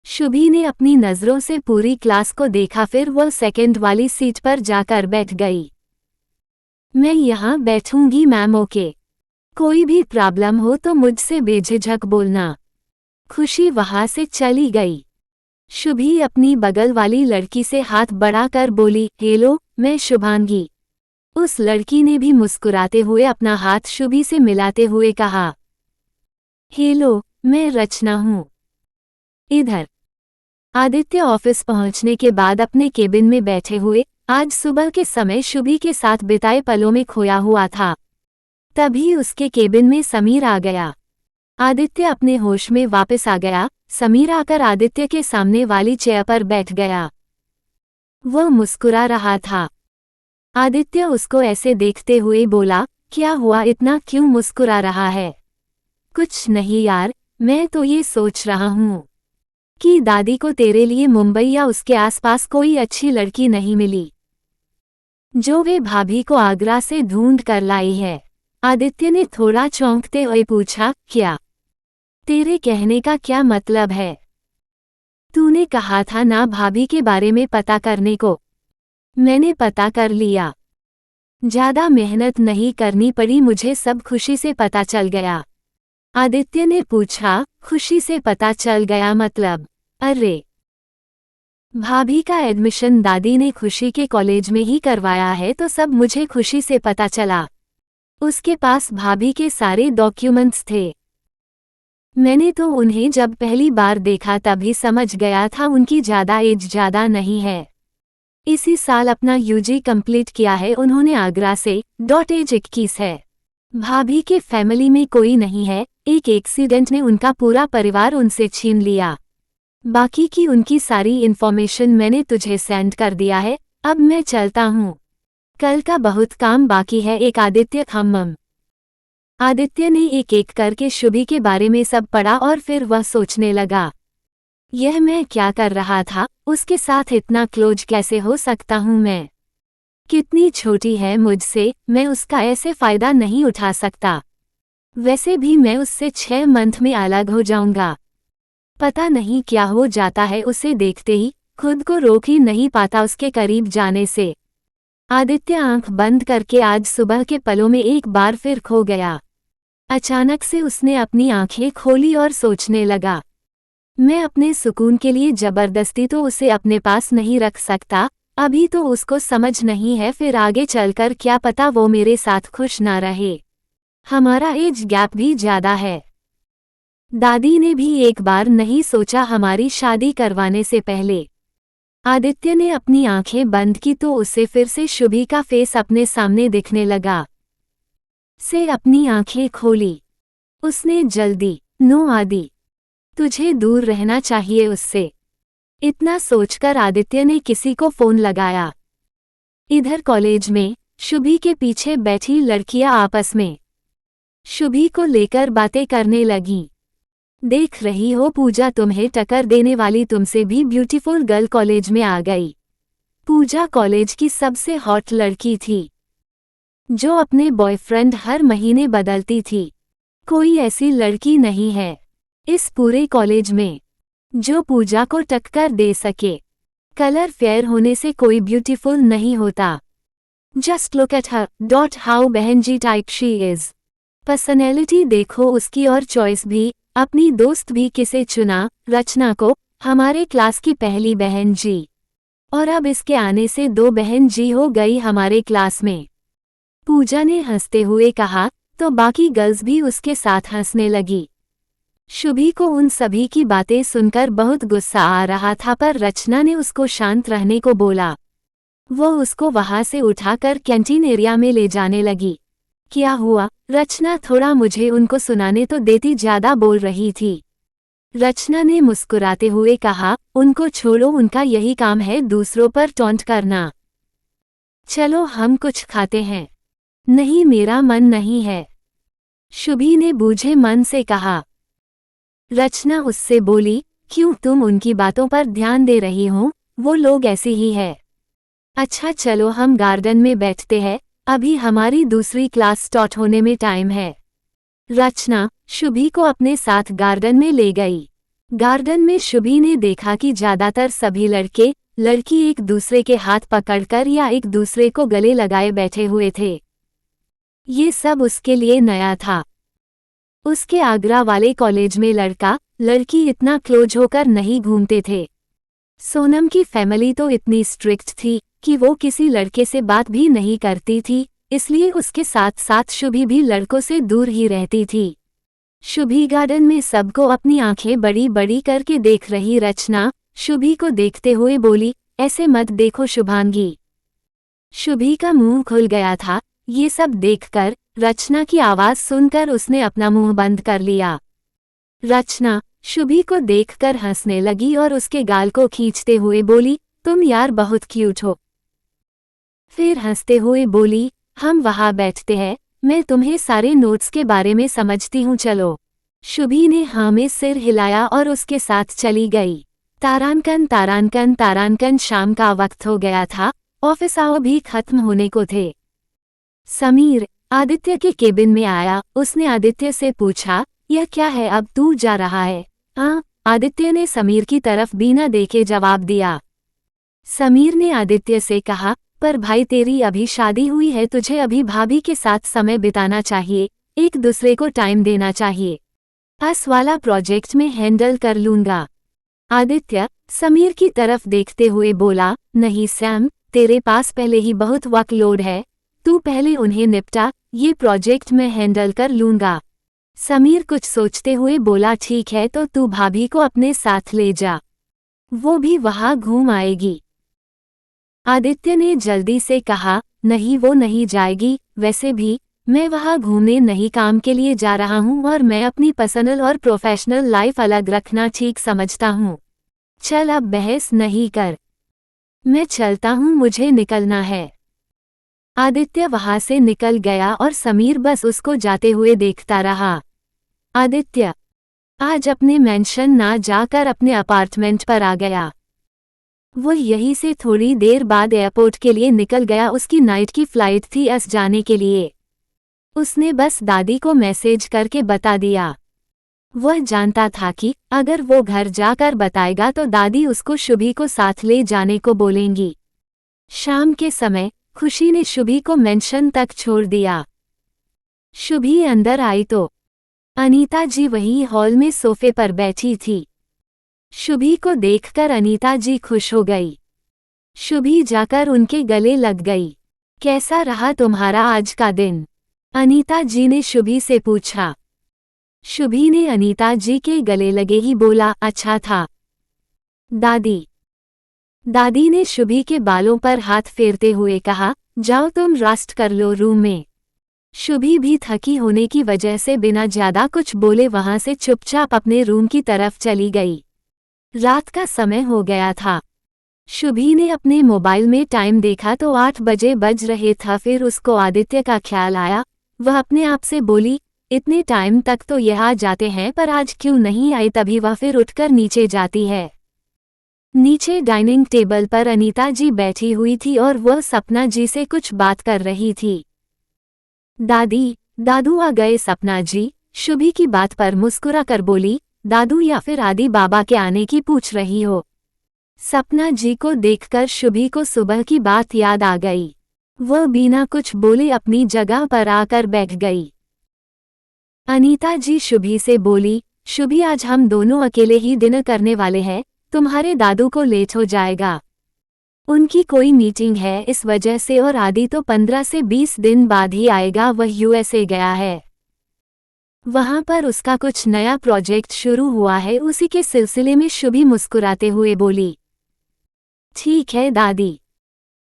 शुभी ने अपनी नजरों से पूरी क्लास को देखा, फिर वह सेकंड वाली सीट पर जाकर बैठ गई। मैं यहाँ बैठूंगी मैम, ओके। कोई भी प्रॉब्लम हो तो मुझसे बेझिझक बोलना। खुशी वहां से चली गई। शुभी अपनी बगल वाली लड़की से हाथ बढ़ाकर बोली, हेलो, मैं शुभांगी। उस लड़की ने भी मुस्कुराते हुए अपना हाथ शुभी से मिलाते हुए कहा, हेलो, मैं रचना हूँ। इधर आदित्य ऑफिस पहुंचने के बाद अपने केबिन में बैठे हुए आज सुबह के समय शुभी के साथ बिताए पलों में खोया हुआ था। तभी उसके केबिन में समीर आ गया। आदित्य अपने होश में वापस आ गया। समीर आकर आदित्य के सामने वाली चेयर पर बैठ गया। वह मुस्कुरा रहा था। आदित्य उसको ऐसे देखते हुए बोला, क्या हुआ, इतना क्यों मुस्कुरा रहा है? कुछ नहीं यार, मैं तो ये सोच रहा हूँ कि दादी को तेरे लिए मुंबई या उसके आसपास कोई अच्छी लड़की नहीं मिली जो वे भाभी को आगरा से ढूंढ कर लाई है। आदित्य ने थोड़ा चौंकते हुए पूछा, क्या? तेरे कहने का क्या मतलब है? तूने कहा था ना भाभी के बारे में पता करने को। मैंने पता कर लिया। ज्यादा मेहनत नहीं करनी पड़ी मुझे, सब खुशी से पता चल गया। आदित्य ने पूछा, खुशी से पता चल गया मतलब? अरे, भाभी का एडमिशन दादी ने खुशी के कॉलेज में ही करवाया है तो सब मुझे खुशी से पता चला। उसके पास भाभी के सारे डॉक्यूमेंट्स थे। मैंने तो उन्हें जब पहली बार देखा तभी समझ गया था उनकी ज़्यादा नहीं है। इसी साल अपना यूजी कंप्लीट किया है उन्होंने आगरा से। एज 21 है। भाभी के फैमिली में कोई नहीं है, एक एक्सीडेंट ने उनका पूरा परिवार उनसे छीन लिया। बाकी की उनकी सारी इन्फॉर्मेशन मैंने तुझे सेंड कर दिया है, अब मैं चलता हूँ। कल का बहुत काम बाकी है। एक आदित्य खम्मम। आदित्य ने एक एक करके शुभी के बारे में सब पढ़ा और फिर वह सोचने लगा, यह मैं क्या कर रहा था, उसके साथ इतना क्लोज कैसे हो सकता हूँ मैं? कितनी छोटी है मुझसे, मैं उसका ऐसे फायदा नहीं उठा सकता। वैसे भी मैं उससे 6 मंथ में अलग हो जाऊंगा। पता नहीं क्या हो जाता है उसे देखते ही, खुद को रोक ही नहीं पाता उसके करीब जाने से। आदित्य आंख बंद करके आज सुबह के पलों में एक बार फिर खो गया। अचानक से उसने अपनी आंखें खोली और सोचने लगा, मैं अपने सुकून के लिए जबरदस्ती तो उसे अपने पास नहीं रख सकता, अभी तो उसको समझ नहीं है, फिर आगे चलकर क्या पता वो मेरे साथ खुश ना रहे। हमारा एज गैप भी ज्यादा है। दादी ने भी एक बार नहीं सोचा हमारी शादी करवाने से पहले। आदित्य ने अपनी आंखें बंद की तो उसे फिर से शुभी का फेस अपने सामने दिखने लगा। से अपनी आंखें खोली। उसने जल्दी, नो आदि, तुझे दूर रहना चाहिए उससे। इतना सोचकर आदित्य ने किसी को फोन लगाया। इधर कॉलेज में शुभी के पीछे बैठी लड़कियां आपस में शुभी को लेकर बातें करने लगीं। देख रही हो पूजा, तुम्हें टक्कर देने वाली तुमसे भी ब्यूटीफुल गर्ल कॉलेज में आ गई। पूजा कॉलेज की सबसे हॉट लड़की थी, जो अपने बॉयफ्रेंड हर महीने बदलती थी। कोई ऐसी लड़की नहीं है इस पूरे कॉलेज में जो पूजा को टक्कर दे सके। कलर फेयर होने से कोई ब्यूटीफुल नहीं होता। Just look at her, how बहन जी टाइप शी इज। पर्सनैलिटी देखो उसकी और चॉइस भी। अपनी दोस्त भी किसे चुना, रचना को, हमारे क्लास की पहली बहन जी। और अब इसके आने से 2 बहन जी हो गई हमारे क्लास में। पूजा ने हंसते हुए कहा, तो बाकी गर्ल्स भी उसके साथ हंसने लगी। शुभी को उन सभी की बातें सुनकर बहुत गुस्सा आ रहा था, पर रचना ने उसको शांत रहने को बोला। वो उसको वहां से उठाकर कैंटीन एरिया में ले जाने लगी। क्या हुआ रचना, थोड़ा मुझे उनको सुनाने तो देती, ज्यादा बोल रही थी। रचना ने मुस्कुराते हुए कहा, उनको छोड़ो, उनका यही काम है दूसरों पर टॉन्ट करना। चलो हम कुछ खाते हैं। नहीं, मेरा मन नहीं है, शुभी ने बूझे मन से कहा। रचना उससे बोली, क्यों, तुम उनकी बातों पर ध्यान दे रही हो? वो लोग ऐसे ही है। अच्छा चलो हम गार्डन में बैठते हैं, अभी हमारी दूसरी क्लास स्टार्ट होने में टाइम है। रचना शुभी को अपने साथ गार्डन में ले गई। गार्डन में शुभी ने देखा कि ज्यादातर सभी लड़के लड़की एक दूसरे के हाथ पकड़कर या एक दूसरे को गले लगाए बैठे हुए थे। ये सब उसके लिए नया था। उसके आगरा वाले कॉलेज में लड़का लड़की इतना क्लोज होकर नहीं घूमते थे। सोनम की फैमिली तो इतनी स्ट्रिक्ट थी कि वो किसी लड़के से बात भी नहीं करती थी, इसलिए उसके साथ साथ शुभी भी लड़कों से दूर ही रहती थी। शुभी गार्डन में सबको अपनी आंखें बड़ी बड़ी करके देख रही रचना शुभी को देखते हुए बोली, ऐसे मत देखो शुभांगी। शुभी का मुंह खुल गया था। ये सब देखकर, रचना की आवाज सुनकर उसने अपना मुंह बंद कर लिया। रचना शुभी को देखकर हंसने लगी और उसके गाल को खींचते हुए बोली, तुम यार बहुत क्यूट हो। फिर हंसते हुए बोली, हम वहां बैठते हैं, मैं तुम्हें सारे नोट्स के बारे में समझती हूँ, चलो। शुभी ने हाँ में सिर हिलाया और उसके साथ चली गई। तारांकन शाम का वक्त हो गया था, ऑफिस आओ भी खत्म होने को थे। समीर आदित्य के केबिन में आया। उसने आदित्य से पूछा, यह क्या है, अब तू जा रहा है? हाँ, आदित्य ने समीर की तरफ बिना देखे जवाब दिया। समीर ने आदित्य से कहा, पर भाई तेरी अभी शादी हुई है, तुझे अभी भाभी के साथ समय बिताना चाहिए, एक दूसरे को टाइम देना चाहिए। अस वाला प्रोजेक्ट में हैंडल कर लूंगा। आदित्य समीर की तरफ देखते हुए बोला, नहीं सैम, तेरे पास पहले ही बहुत वर्कलोड है, तू पहले उन्हें निपटा, ये प्रोजेक्ट मैं हैंडल कर लूंगा। समीर कुछ सोचते हुए बोला ठीक है तो तू भाभी को अपने साथ ले जा, वो भी वहां घूम आएगी। आदित्य ने जल्दी से कहा, नहीं वो नहीं जाएगी, वैसे भी मैं वहां घूमने नहीं काम के लिए जा रहा हूं और मैं अपनी पर्सनल और प्रोफेशनल लाइफ अलग रखना ठीक समझता हूं। चल अब बहस नहीं कर, मैं चलता हूं, मुझे निकलना है। आदित्य वहां से निकल गया और समीर बस उसको जाते हुए देखता रहा। आदित्य आज अपने मेंशन ना जाकर अपने अपार्टमेंट पर आ गया। वो यहीं से थोड़ी देर बाद एयरपोर्ट के लिए निकल गया। उसकी नाइट की फ्लाइट थी एस जाने के लिए। उसने बस दादी को मैसेज करके बता दिया। वह जानता था कि अगर वो घर जाकर बताएगा तो दादी उसको शुभी को साथ ले जाने को बोलेंगी। शाम के समय खुशी ने शुभी को मेंशन तक छोड़ दिया। शुभी अंदर आई तो अनीता जी वही हॉल में सोफे पर बैठी थी। शुभी को देखकर अनीता जी खुश हो गई। शुभी जाकर उनके गले लग गई। कैसा रहा तुम्हारा आज का दिन? अनीता जी ने शुभी से पूछा। शुभी ने अनीता जी के गले लगे ही बोला, अच्छा था दादी ने शुभी के बालों पर हाथ फेरते हुए कहा, जाओ तुम रेस्ट कर लो रूम में। शुभी भी थकी होने की वजह से बिना ज्यादा कुछ बोले वहां से चुपचाप अपने रूम की तरफ चली गई। रात का समय हो गया था। शुभी ने अपने मोबाइल में टाइम देखा तो 8 बजे बज रहे था। फिर उसको आदित्य का ख्याल आया। वह अपने आप से बोली, इतने टाइम तक तो यह आ जाते हैं पर आज क्यों नहीं आई। तभी वह फिर उठकर नीचे जाती है। नीचे डाइनिंग टेबल पर अनीता जी बैठी हुई थी और वह सपना जी से कुछ बात कर रही थी। दादू आ गए? सपना जी शुभी की बात पर मुस्कुरा कर बोली, दादू या फिर आदि बाबा के आने की पूछ रही हो? सपना जी को देखकर शुभी को सुबह की बात याद आ गई। वह बिना कुछ बोले अपनी जगह पर आकर बैठ गई। अनीता जी शुभी से बोली, शुभी आज हम दोनों अकेले ही डिनर करने वाले हैं, तुम्हारे दादू को लेट हो जाएगा। उनकी कोई मीटिंग है इस वजह से, और आदि तो 15 से 20 दिन बाद ही आएगा। वह यूएसए गया है, वहां पर उसका कुछ नया प्रोजेक्ट शुरू हुआ है, उसी के सिलसिले में शुभी मुस्कुराते हुए बोली, ठीक है दादी।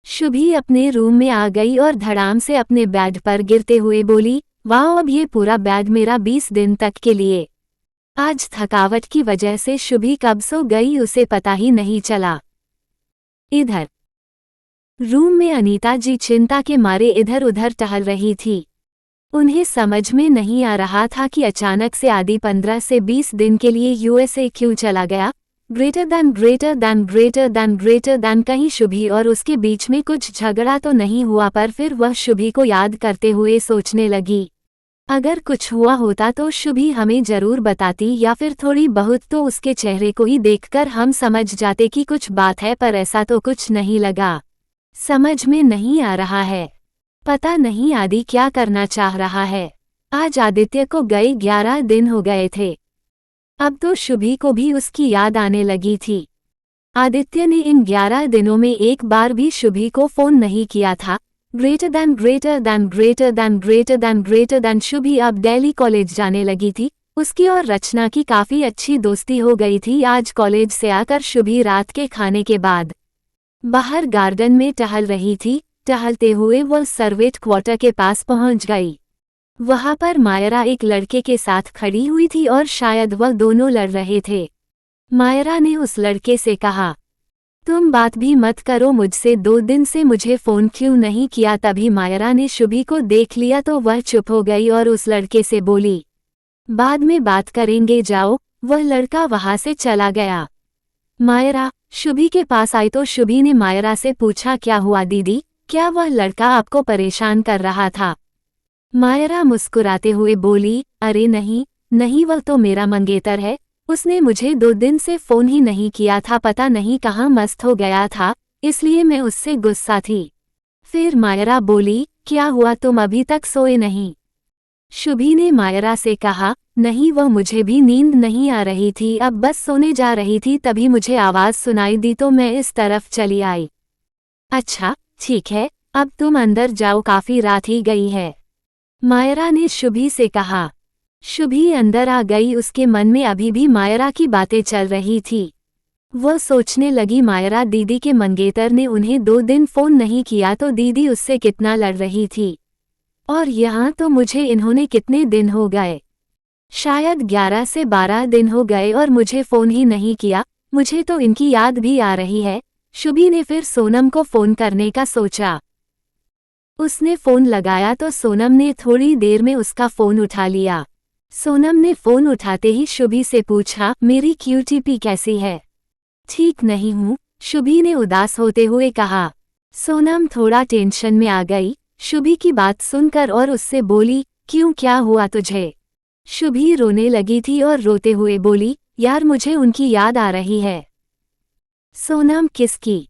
शुभी अपने रूम में आ गई और धड़ाम से अपने बेड पर गिरते हुए बोली, वाह अब ये पूरा बेड मेरा 20 दिन तक के लिए। आज थकावट की वजह से शुभी कब सो गई उसे पता ही नहीं चला। इधर रूम में अनीता जी चिंता के मारे इधर उधर टहल रही थी। उन्हें समझ में नहीं आ रहा था कि अचानक से आदि 15 से 20 दिन के लिए यूएसए क्यों चला गया। ग्रेटर देन कहीं शुभी और उसके बीच में कुछ झगड़ा तो नहीं हुआ। पर फिर वह शुभी को याद करते हुए सोचने लगी, अगर कुछ हुआ होता तो शुभी हमें जरूर बताती, या फिर थोड़ी बहुत तो उसके चेहरे को ही देखकर हम समझ जाते कि कुछ बात है। पर ऐसा तो कुछ नहीं लगा। समझ में नहीं आ रहा है, पता नहीं आदि क्या करना चाह रहा है। आज आदित्य को गए 11 दिन हो गए थे। अब तो शुभी को भी उसकी याद आने लगी थी। आदित्य ने इन 11 दिनों में एक बार भी शुभी को फोन नहीं किया था। ग्रेटर देन शुभी अब दिल्ली कॉलेज जाने लगी थी। उसकी और रचना की काफी अच्छी दोस्ती हो गई थी। आज कॉलेज से आकर शुभी रात के खाने के बाद बाहर गार्डन में टहल रही थी। टहलते हुए वह सर्वेंट क्वार्टर के पास पहुंच गई। वहां पर मायरा एक लड़के के साथ खड़ी हुई थी और शायद वह दोनों लड़ रहे थे। मायरा ने उस लड़के से कहा, तुम बात भी मत करो मुझसे, 2 दिन से मुझे फोन क्यों नहीं किया। तभी मायरा ने शुभी को देख लिया तो वह चुप हो गई और उस लड़के से बोली, बाद में बात करेंगे, जाओ। वह लड़का वहां से चला गया। मायरा शुभी के पास आई तो शुभी ने मायरा से पूछा, क्या हुआ दीदी, क्या वह लड़का आपको परेशान कर रहा था? मायरा मुस्कुराते हुए बोली, अरे नहीं वह तो मेरा मंगेतर है। उसने मुझे 2 दिन से फोन ही नहीं किया था, पता नहीं कहाँ मस्त हो गया था, इसलिए मैं उससे गुस्सा थी। फिर मायरा बोली, क्या हुआ, तुम अभी तक सोए नहीं? शुभी ने मायरा से कहा, नहीं वह मुझे भी नींद नहीं आ रही थी, अब बस सोने जा रही थी तभी मुझे आवाज सुनाई दी तो मैं इस तरफ चली आई। अच्छा ठीक है, अब तुम अंदर जाओ, काफी रात ही गई है, मायरा ने शुभी से कहा। शुभी अंदर आ गई। उसके मन में अभी भी मायरा की बातें चल रही थी। वह सोचने लगी, मायरा दीदी के मंगेतर ने उन्हें 2 दिन फोन नहीं किया तो दीदी उससे कितना लड़ रही थी, और यहाँ तो मुझे इन्होंने कितने दिन हो गए, शायद 11 से 12 दिन हो गए और मुझे फोन ही नहीं किया। मुझे तो इनकी याद भी आ रही है। शुभी ने फिर सोनम को फोन करने का सोचा। उसने फोन लगाया तो सोनम ने थोड़ी देर में उसका फोन उठा लिया। सोनम ने फोन उठाते ही शुभी से पूछा, मेरी क्यूटीपी कैसी है? ठीक नहीं हूँ, शुभी ने उदास होते हुए कहा। सोनम थोड़ा टेंशन में आ गई शुभी की बात सुनकर और उससे बोली, क्यों, क्या हुआ तुझे? शुभी रोने लगी थी और रोते हुए बोली, यार मुझे उनकी याद आ रही है। सोनम, किसकी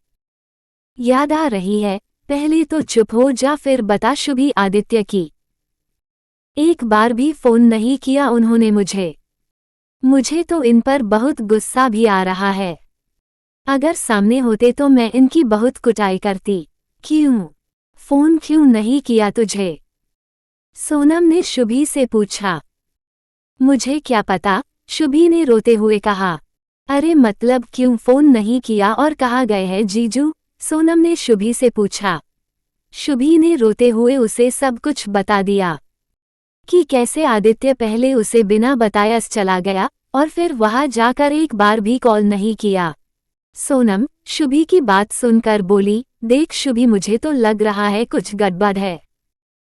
याद आ रही है? पहले तो चुप हो जा, फिर बता। शुभी, आदित्य की। एक बार भी फोन नहीं किया उन्होंने मुझे तो इन पर बहुत गुस्सा भी आ रहा है। अगर सामने होते तो मैं इनकी बहुत कुटाई करती। क्यों, फोन क्यों नहीं किया तुझे? सोनम ने शुभी से पूछा। मुझे क्या पता, शुभी ने रोते हुए कहा। अरे मतलब क्यों फोन नहीं किया और कहाँ गए हैं जीजू? सोनम ने शुभी से पूछा। शुभी ने रोते हुए उसे सब कुछ बता दिया कि कैसे आदित्य पहले उसे बिना बताए चला गया और फिर वहां जाकर एक बार भी कॉल नहीं किया। सोनम शुभी की बात सुनकर बोली, देख शुभी, मुझे तो लग रहा है कुछ गड़बड़ है।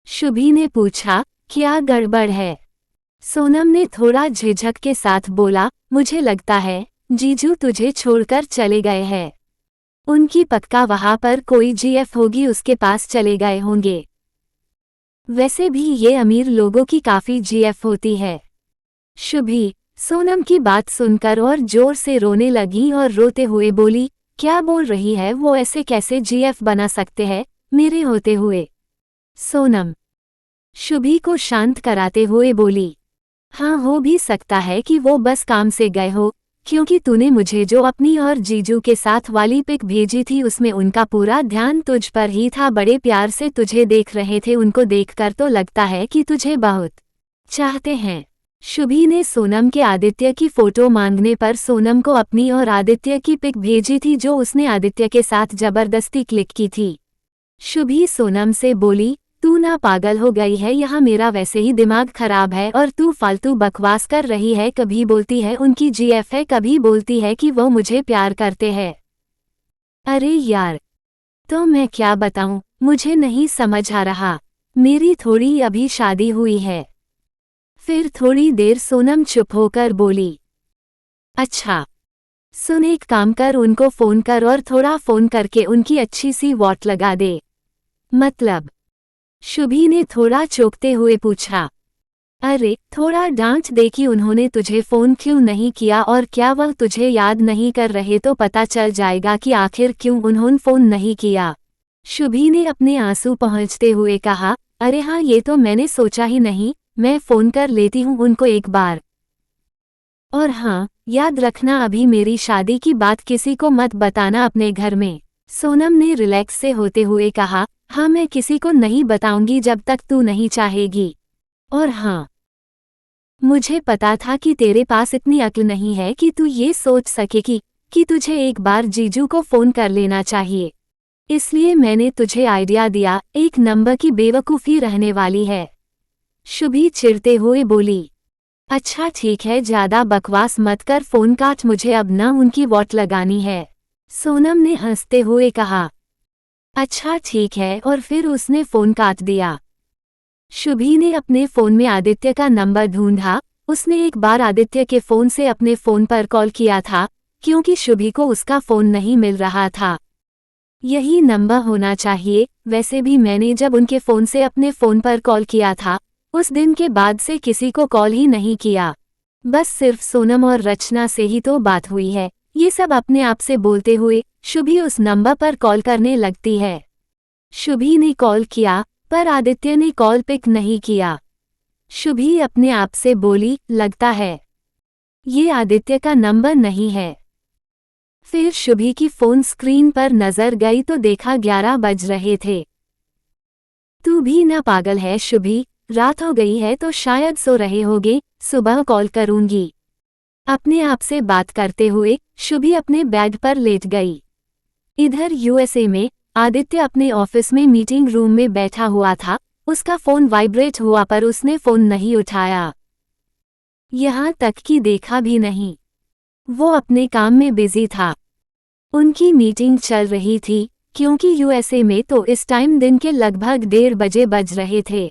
शुभी ने पूछा, क्या गड़बड़ है? सोनम ने थोड़ा झिझक के साथ बोला, मुझे लगता है जीजू तुझे छोड़कर चले गए हैं। उनकी पक्का वहां पर कोई जीएफ होगी, उसके पास चले गए होंगे। वैसे भी ये अमीर लोगों की काफी जीएफ होती है। शुभी सोनम की बात सुनकर और जोर से रोने लगी और रोते हुए बोली, क्या बोल रही है? वो ऐसे कैसे जीएफ बना सकते हैं मेरे होते हुए? सोनम शुभी को शांत कराते हुए बोली, हाँ, हो भी सकता है कि वो बस काम से गए हो, क्योंकि तूने मुझे जो अपनी और जीजू के साथ वाली पिक भेजी थी उसमें उनका पूरा ध्यान तुझ पर ही था। बड़े प्यार से तुझे देख रहे थे। उनको देखकर तो लगता है कि तुझे बहुत चाहते हैं। शुभी ने सोनम के आदित्य की फोटो मांगने पर सोनम को अपनी और आदित्य की पिक भेजी थी जो उसने आदित्य के साथ जबरदस्ती क्लिक की थी। शुभी सोनम से बोली, तू ना पागल हो गई है? यहाँ मेरा वैसे ही दिमाग खराब है और तू फालतू बकवास कर रही है। कभी बोलती है उनकी जीएफ है, कभी बोलती है कि वो मुझे प्यार करते हैं। अरे यार, तो मैं क्या बताऊं, मुझे नहीं समझ आ रहा। मेरी थोड़ी अभी शादी हुई है। फिर थोड़ी देर सोनम चुप होकर बोली, अच्छा सुन, एक काम कर, उनको फोन कर और थोड़ा फोन करके उनकी अच्छी सी वॉट लगा दे। मतलब? शुभी ने थोड़ा चौंकते हुए पूछा। अरे थोड़ा डांट दे कि उन्होंने तुझे फोन क्यों नहीं किया, और क्या वह तुझे याद नहीं कर रहे? तो पता चल जाएगा कि आखिर क्यों उन्होंने फोन नहीं किया। शुभी ने अपने आंसू पहुंचते हुए कहा, अरे हाँ, ये तो मैंने सोचा ही नहीं, मैं फोन कर लेती हूँ उनको एक बार। और हाँ, याद रखना अभी मेरी शादी की बात किसी को मत बताना अपने घर में। सोनम ने रिलैक्स से होते हुए कहा, हाँ, मैं किसी को नहीं बताऊंगी जब तक तू नहीं चाहेगी। और हाँ, मुझे पता था कि तेरे पास इतनी अक्ल नहीं है कि तू ये सोच सके कि तुझे एक बार जीजू को फोन कर लेना चाहिए, इसलिए मैंने तुझे आइडिया दिया। एक नंबर की बेवकूफ़ी रहने वाली है। शुभी चिढ़ते हुए बोली, अच्छा ठीक है, ज्यादा बकवास मत कर, फोन काट, मुझे अब ना उनकी वॉट लगानी है। सोनम ने हंसते हुए कहा, अच्छा ठीक है, और फिर उसने फोन काट दिया। शुभी ने अपने फोन में आदित्य का नंबर ढूंढा। उसने एक बार आदित्य के फोन से अपने फोन पर कॉल किया था, क्योंकि शुभी को उसका फोन नहीं मिल रहा था। यही नंबर होना चाहिए। वैसे भी मैंने जब उनके फोन से अपने फोन पर कॉल किया था, उस दिन के बाद से किसी को कॉल ही नहीं किया। बस सिर्फ सोनम और रचना से ही तो बात हुई है। ये सब अपने आप से बोलते हुए शुभी उस नंबर पर कॉल करने लगती है। शुभी ने कॉल किया पर आदित्य ने कॉल पिक नहीं किया। शुभी अपने आप से बोली, लगता है ये आदित्य का नंबर नहीं है। फिर शुभी की फोन स्क्रीन पर नजर गई तो देखा 11 बज रहे थे। तू भी ना पागल है शुभी, रात हो गई है तो शायद सो रहे होगे, सुबह कॉल करूंगी। अपने आप से बात करते हुए शुभी अपने बेड पर लेट गई। इधर यूएसए में आदित्य अपने ऑफिस में मीटिंग रूम में बैठा हुआ था। उसका फोन वाइब्रेट हुआ पर उसने फोन नहीं उठाया, यहाँ तक कि देखा भी नहीं। वो अपने काम में बिजी था। उनकी मीटिंग चल रही थी क्योंकि यूएसए में तो इस टाइम दिन के लगभग 1:30 बजे बज रहे थे।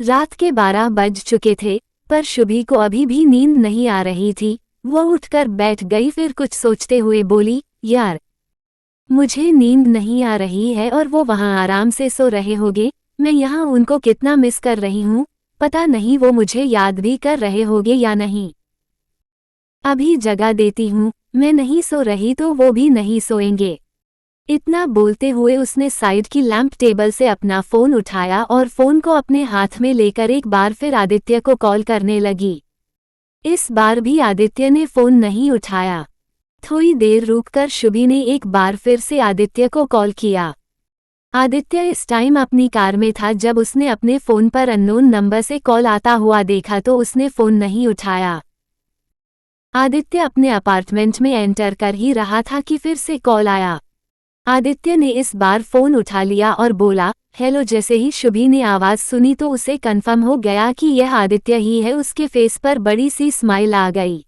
रात के 12 बज चुके थे, पर शुभी को अभी भी नींद नहीं आ रही थी। वो उठकर बैठ गई, फिर कुछ सोचते हुए बोली, यार मुझे नींद नहीं आ रही है और वो वहाँ आराम से सो रहे होंगे। मैं यहाँ उनको कितना मिस कर रही हूँ, पता नहीं वो मुझे याद भी कर रहे होंगे या नहीं। अभी जगा देती हूँ, मैं नहीं सो रही तो वो भी नहीं सोएंगे। इतना बोलते हुए उसने साइड की लैंप टेबल से अपना फोन उठाया और फोन को अपने हाथ में लेकर एक बार फिर आदित्य को कॉल करने लगी। इस बार भी आदित्य ने फोन नहीं उठाया। थोड़ी देर रुककर शुभी ने एक बार फिर से आदित्य को कॉल किया। आदित्य इस टाइम अपनी कार में था। जब उसने अपने फोन पर अननोन नंबर से कॉल आता हुआ देखा तो उसने फोन नहीं उठाया। आदित्य अपने अपार्टमेंट में एंटर कर ही रहा था कि फिर से कॉल आया। आदित्य ने इस बार फोन उठा लिया और बोला, हेलो। जैसे ही शुभी ने आवाज सुनी तो उसे कंफर्म हो गया कि यह आदित्य ही है। उसके फेस पर बड़ी सी स्माइल आ गई।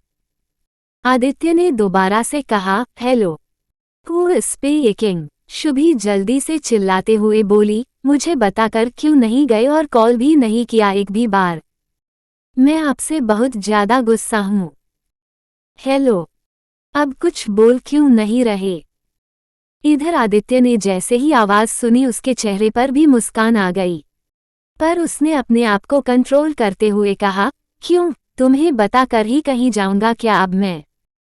आदित्य ने दोबारा से कहा, hello. Who is speaking? Shubhi जल्दी से चिल्लाते हुए बोली, मुझे बताकर क्यों नहीं गए और कॉल भी नहीं किया एक भी बार? मैं आपसे बहुत ज्यादा गुस्सा हूँ। हेलो, अब कुछ बोल क्यों नहीं रहे? इधर आदित्य ने जैसे ही आवाज सुनी उसके चेहरे पर भी मुस्कान आ गई, पर उसने अपने आप को कंट्रोल करते हुए कहा, क्यों, तुम्हें बताकर ही कहीं जाऊंगा क्या अब मैं?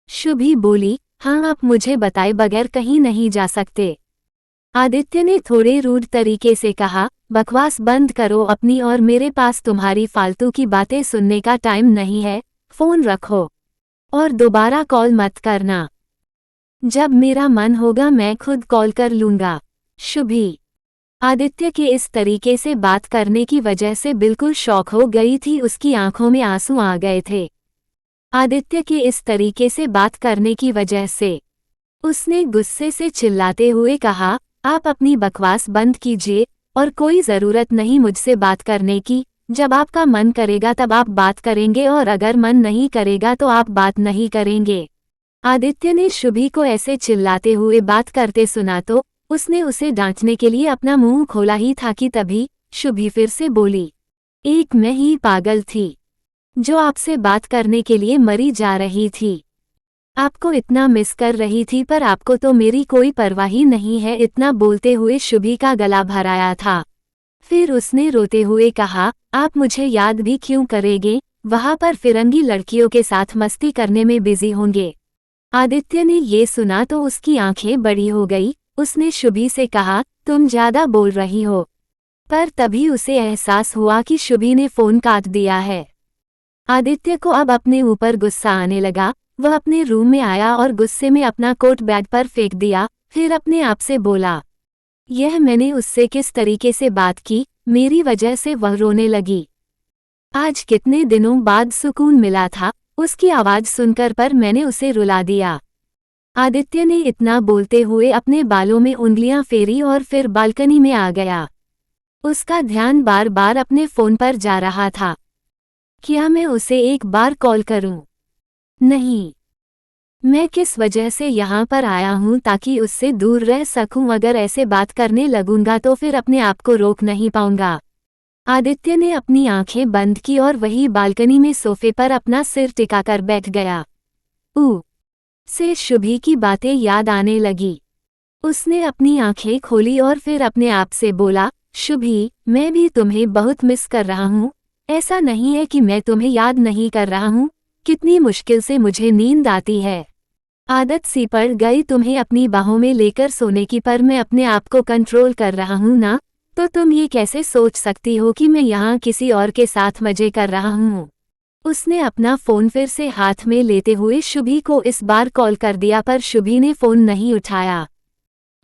शुभी बोली, हाँ, आप मुझे बताए बगैर कहीं नहीं जा सकते। आदित्य ने थोड़े रूड तरीके से कहा, बकवास बंद करो अपनी, और मेरे पास तुम्हारी फालतू की बातें सुनने का टाइम नहीं है। फोन रखो और दोबारा कॉल मत करना। जब मेरा मन होगा मैं खुद कॉल कर लूंगा। शुभी आदित्य के इस तरीके से बात करने की वजह से बिल्कुल शॉक हो गई थी। उसकी आंखों में आंसू आ गए थे। आदित्य के इस तरीके से बात करने की वजह से उसने गुस्से से चिल्लाते हुए कहा, आप अपनी बकवास बंद कीजिए और कोई ज़रूरत नहीं मुझसे बात करने की। जब आपका मन करेगा तब आप बात करेंगे और अगर मन नहीं करेगा तो आप बात नहीं करेंगे। आदित्य ने शुभी को ऐसे चिल्लाते हुए बात करते सुना तो उसने उसे डांटने के लिए अपना मुंह खोला ही था कि तभी शुभी फिर से बोली, एक मैं ही पागल थी जो आपसे बात करने के लिए मरी जा रही थी। आपको इतना मिस कर रही थी पर आपको तो मेरी कोई परवाह ही नहीं है। इतना बोलते हुए शुभी का गला भर आया था। फिर उसने रोते हुए कहा, आप मुझे याद भी क्यों करेंगे? वहां पर फिरंगी लड़कियों के साथ मस्ती करने में बिजी होंगे। आदित्य ने ये सुना तो उसकी आंखें बड़ी हो गई। उसने शुभी से कहा, तुम ज्यादा बोल रही हो। पर तभी उसे एहसास हुआ कि शुभी ने फोन काट दिया है। आदित्य को अब अपने ऊपर गुस्सा आने लगा। वह अपने रूम में आया और गुस्से में अपना कोट बेड पर फेंक दिया। फिर अपने आप से बोला, यह मैंने उससे किस तरीके से बात की, मेरी वजह से वह रोने लगी। आज कितने दिनों बाद सुकून मिला था उसकी आवाज सुनकर, पर मैंने उसे रुला दिया। आदित्य ने इतना बोलते हुए अपने बालों में उंगलियां फेरी और फिर बालकनी में आ गया। उसका ध्यान बार बार अपने फोन पर जा रहा था। क्या मैं उसे एक बार कॉल करूं? नहीं, मैं किस वजह से यहाँ पर आया हूँ? ताकि उससे दूर रह सकूं। अगर ऐसे बात करने लगूंगा तो फिर अपने आप को रोक नहीं पाऊंगा। आदित्य ने अपनी आंखें बंद की और वही बालकनी में सोफे पर अपना सिर टिकाकर बैठ गया। से शुभी की बातें याद आने लगी। उसने अपनी आंखें खोली और फिर अपने आप से बोला, शुभी, मैं भी तुम्हें बहुत मिस कर रहा हूँ। ऐसा नहीं है कि मैं तुम्हें याद नहीं कर रहा हूँ। कितनी मुश्किल से मुझे नींद आती है। आदत सी पड़ गई तुम्हें अपनी बाहों में लेकर सोने की, पर मैं अपने आप को कंट्रोल कर रहा हूँ ना। तो तुम ये कैसे सोच सकती हो कि मैं यहाँ किसी और के साथ मजे कर रहा हूँ? उसने अपना फोन फिर से हाथ में लेते हुए शुभी को इस बार कॉल कर दिया, पर शुभी ने फोन नहीं उठाया।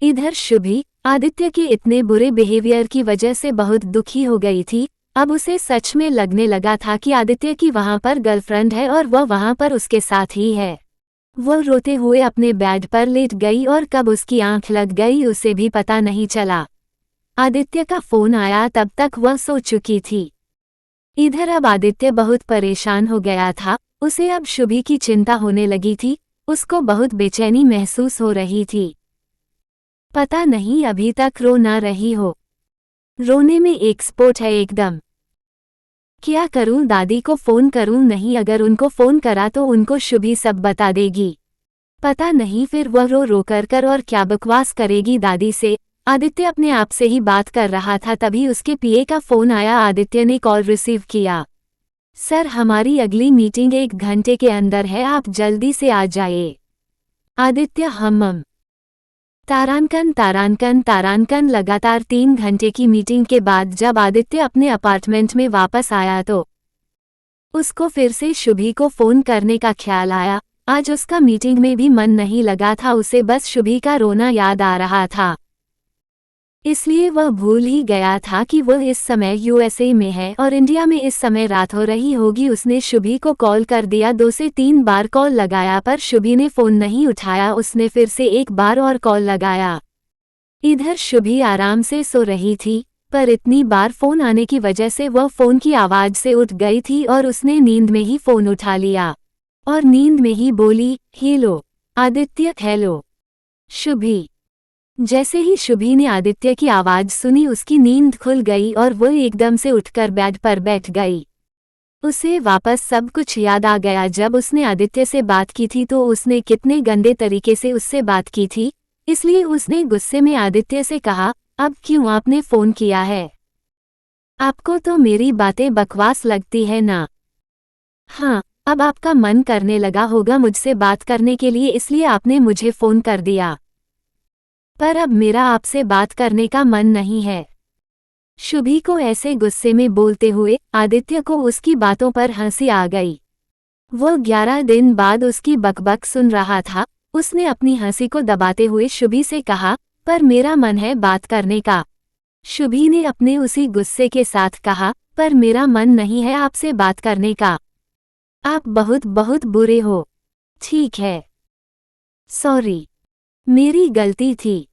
इधर शुभी आदित्य के इतने बुरे बिहेवियर की वजह से बहुत दुखी हो गई थी। अब उसे सच में लगने लगा था कि आदित्य की वहाँ पर गर्लफ्रेंड है और वह वहाँ पर उसके साथ ही है। वो रोते हुए अपने बेड पर लेट गई और कब उसकी आंख लग गई उसे भी पता नहीं चला। आदित्य का फोन आया, तब तक वह सो चुकी थी। इधर अब आदित्य बहुत परेशान हो गया था। उसे अब शुभी की चिंता होने लगी थी। उसको बहुत बेचैनी महसूस हो रही थी। पता नहीं अभी तक रो ना रही हो। रोने में एक्सपर्ट है एकदम। क्या करूं, दादी को फोन करूं? नहीं, अगर उनको फोन करा तो उनको शुभी सब बता देगी। पता नहीं फिर वह रो रो कर और क्या बकवास करेगी दादी से। आदित्य अपने आप से ही बात कर रहा था, तभी उसके पीए का फोन आया। आदित्य ने कॉल रिसीव किया। सर, हमारी अगली मीटिंग 1 घंटे के अंदर है, आप जल्दी से आ जाइए। आदित्य हम्म। तारांकन तारांकन तारांकन। लगातार 3 घंटे की मीटिंग के बाद जब आदित्य अपने अपार्टमेंट में वापस आया तो उसको फिर से शुभी को फोन करने का ख्याल आया। आज उसका मीटिंग में भी मन नहीं लगा था, उसे बस शुभी का रोना याद आ रहा था। इसलिए वह भूल ही गया था कि वह इस समय यूएसए में है और इंडिया में इस समय रात हो रही होगी। उसने शुभी को कॉल कर दिया। 2 से 3 बार कॉल लगाया पर शुभी ने फोन नहीं उठाया। उसने फिर से 1 बार और कॉल लगाया। इधर शुभी आराम से सो रही थी, पर इतनी बार फोन आने की वजह से वह फोन की आवाज से उठ गई थी और उसने नींद में ही फोन उठा लिया और नींद में ही बोली, हेलो आदित्य। हेलो शुभी। जैसे ही शुभी ने आदित्य की आवाज सुनी उसकी नींद खुल गई और वह एकदम से उठकर बेड पर बैठ गई। उसे वापस सब कुछ याद आ गया। जब उसने आदित्य से बात की थी तो उसने कितने गंदे तरीके से उससे बात की थी। इसलिए उसने गुस्से में आदित्य से कहा, अब क्यों आपने फोन किया है? आपको तो मेरी बातें बकवास लगती है ना? हाँ, अब आपका मन करने लगा होगा मुझसे बात करने के लिए, इसलिए आपने मुझे फोन कर दिया। पर अब मेरा आपसे बात करने का मन नहीं है। शुभी को ऐसे गुस्से में बोलते हुए आदित्य को उसकी बातों पर हंसी आ गई। वो 11 दिन बाद उसकी बकबक सुन रहा था। उसने अपनी हंसी को दबाते हुए शुभी से कहा, पर मेरा मन है बात करने का। शुभी ने अपने उसी गुस्से के साथ कहा, पर मेरा मन नहीं है आपसे बात करने का। आप बहुत बहुत बुरे हो। ठीक है, सॉरी, मेरी गलती थी।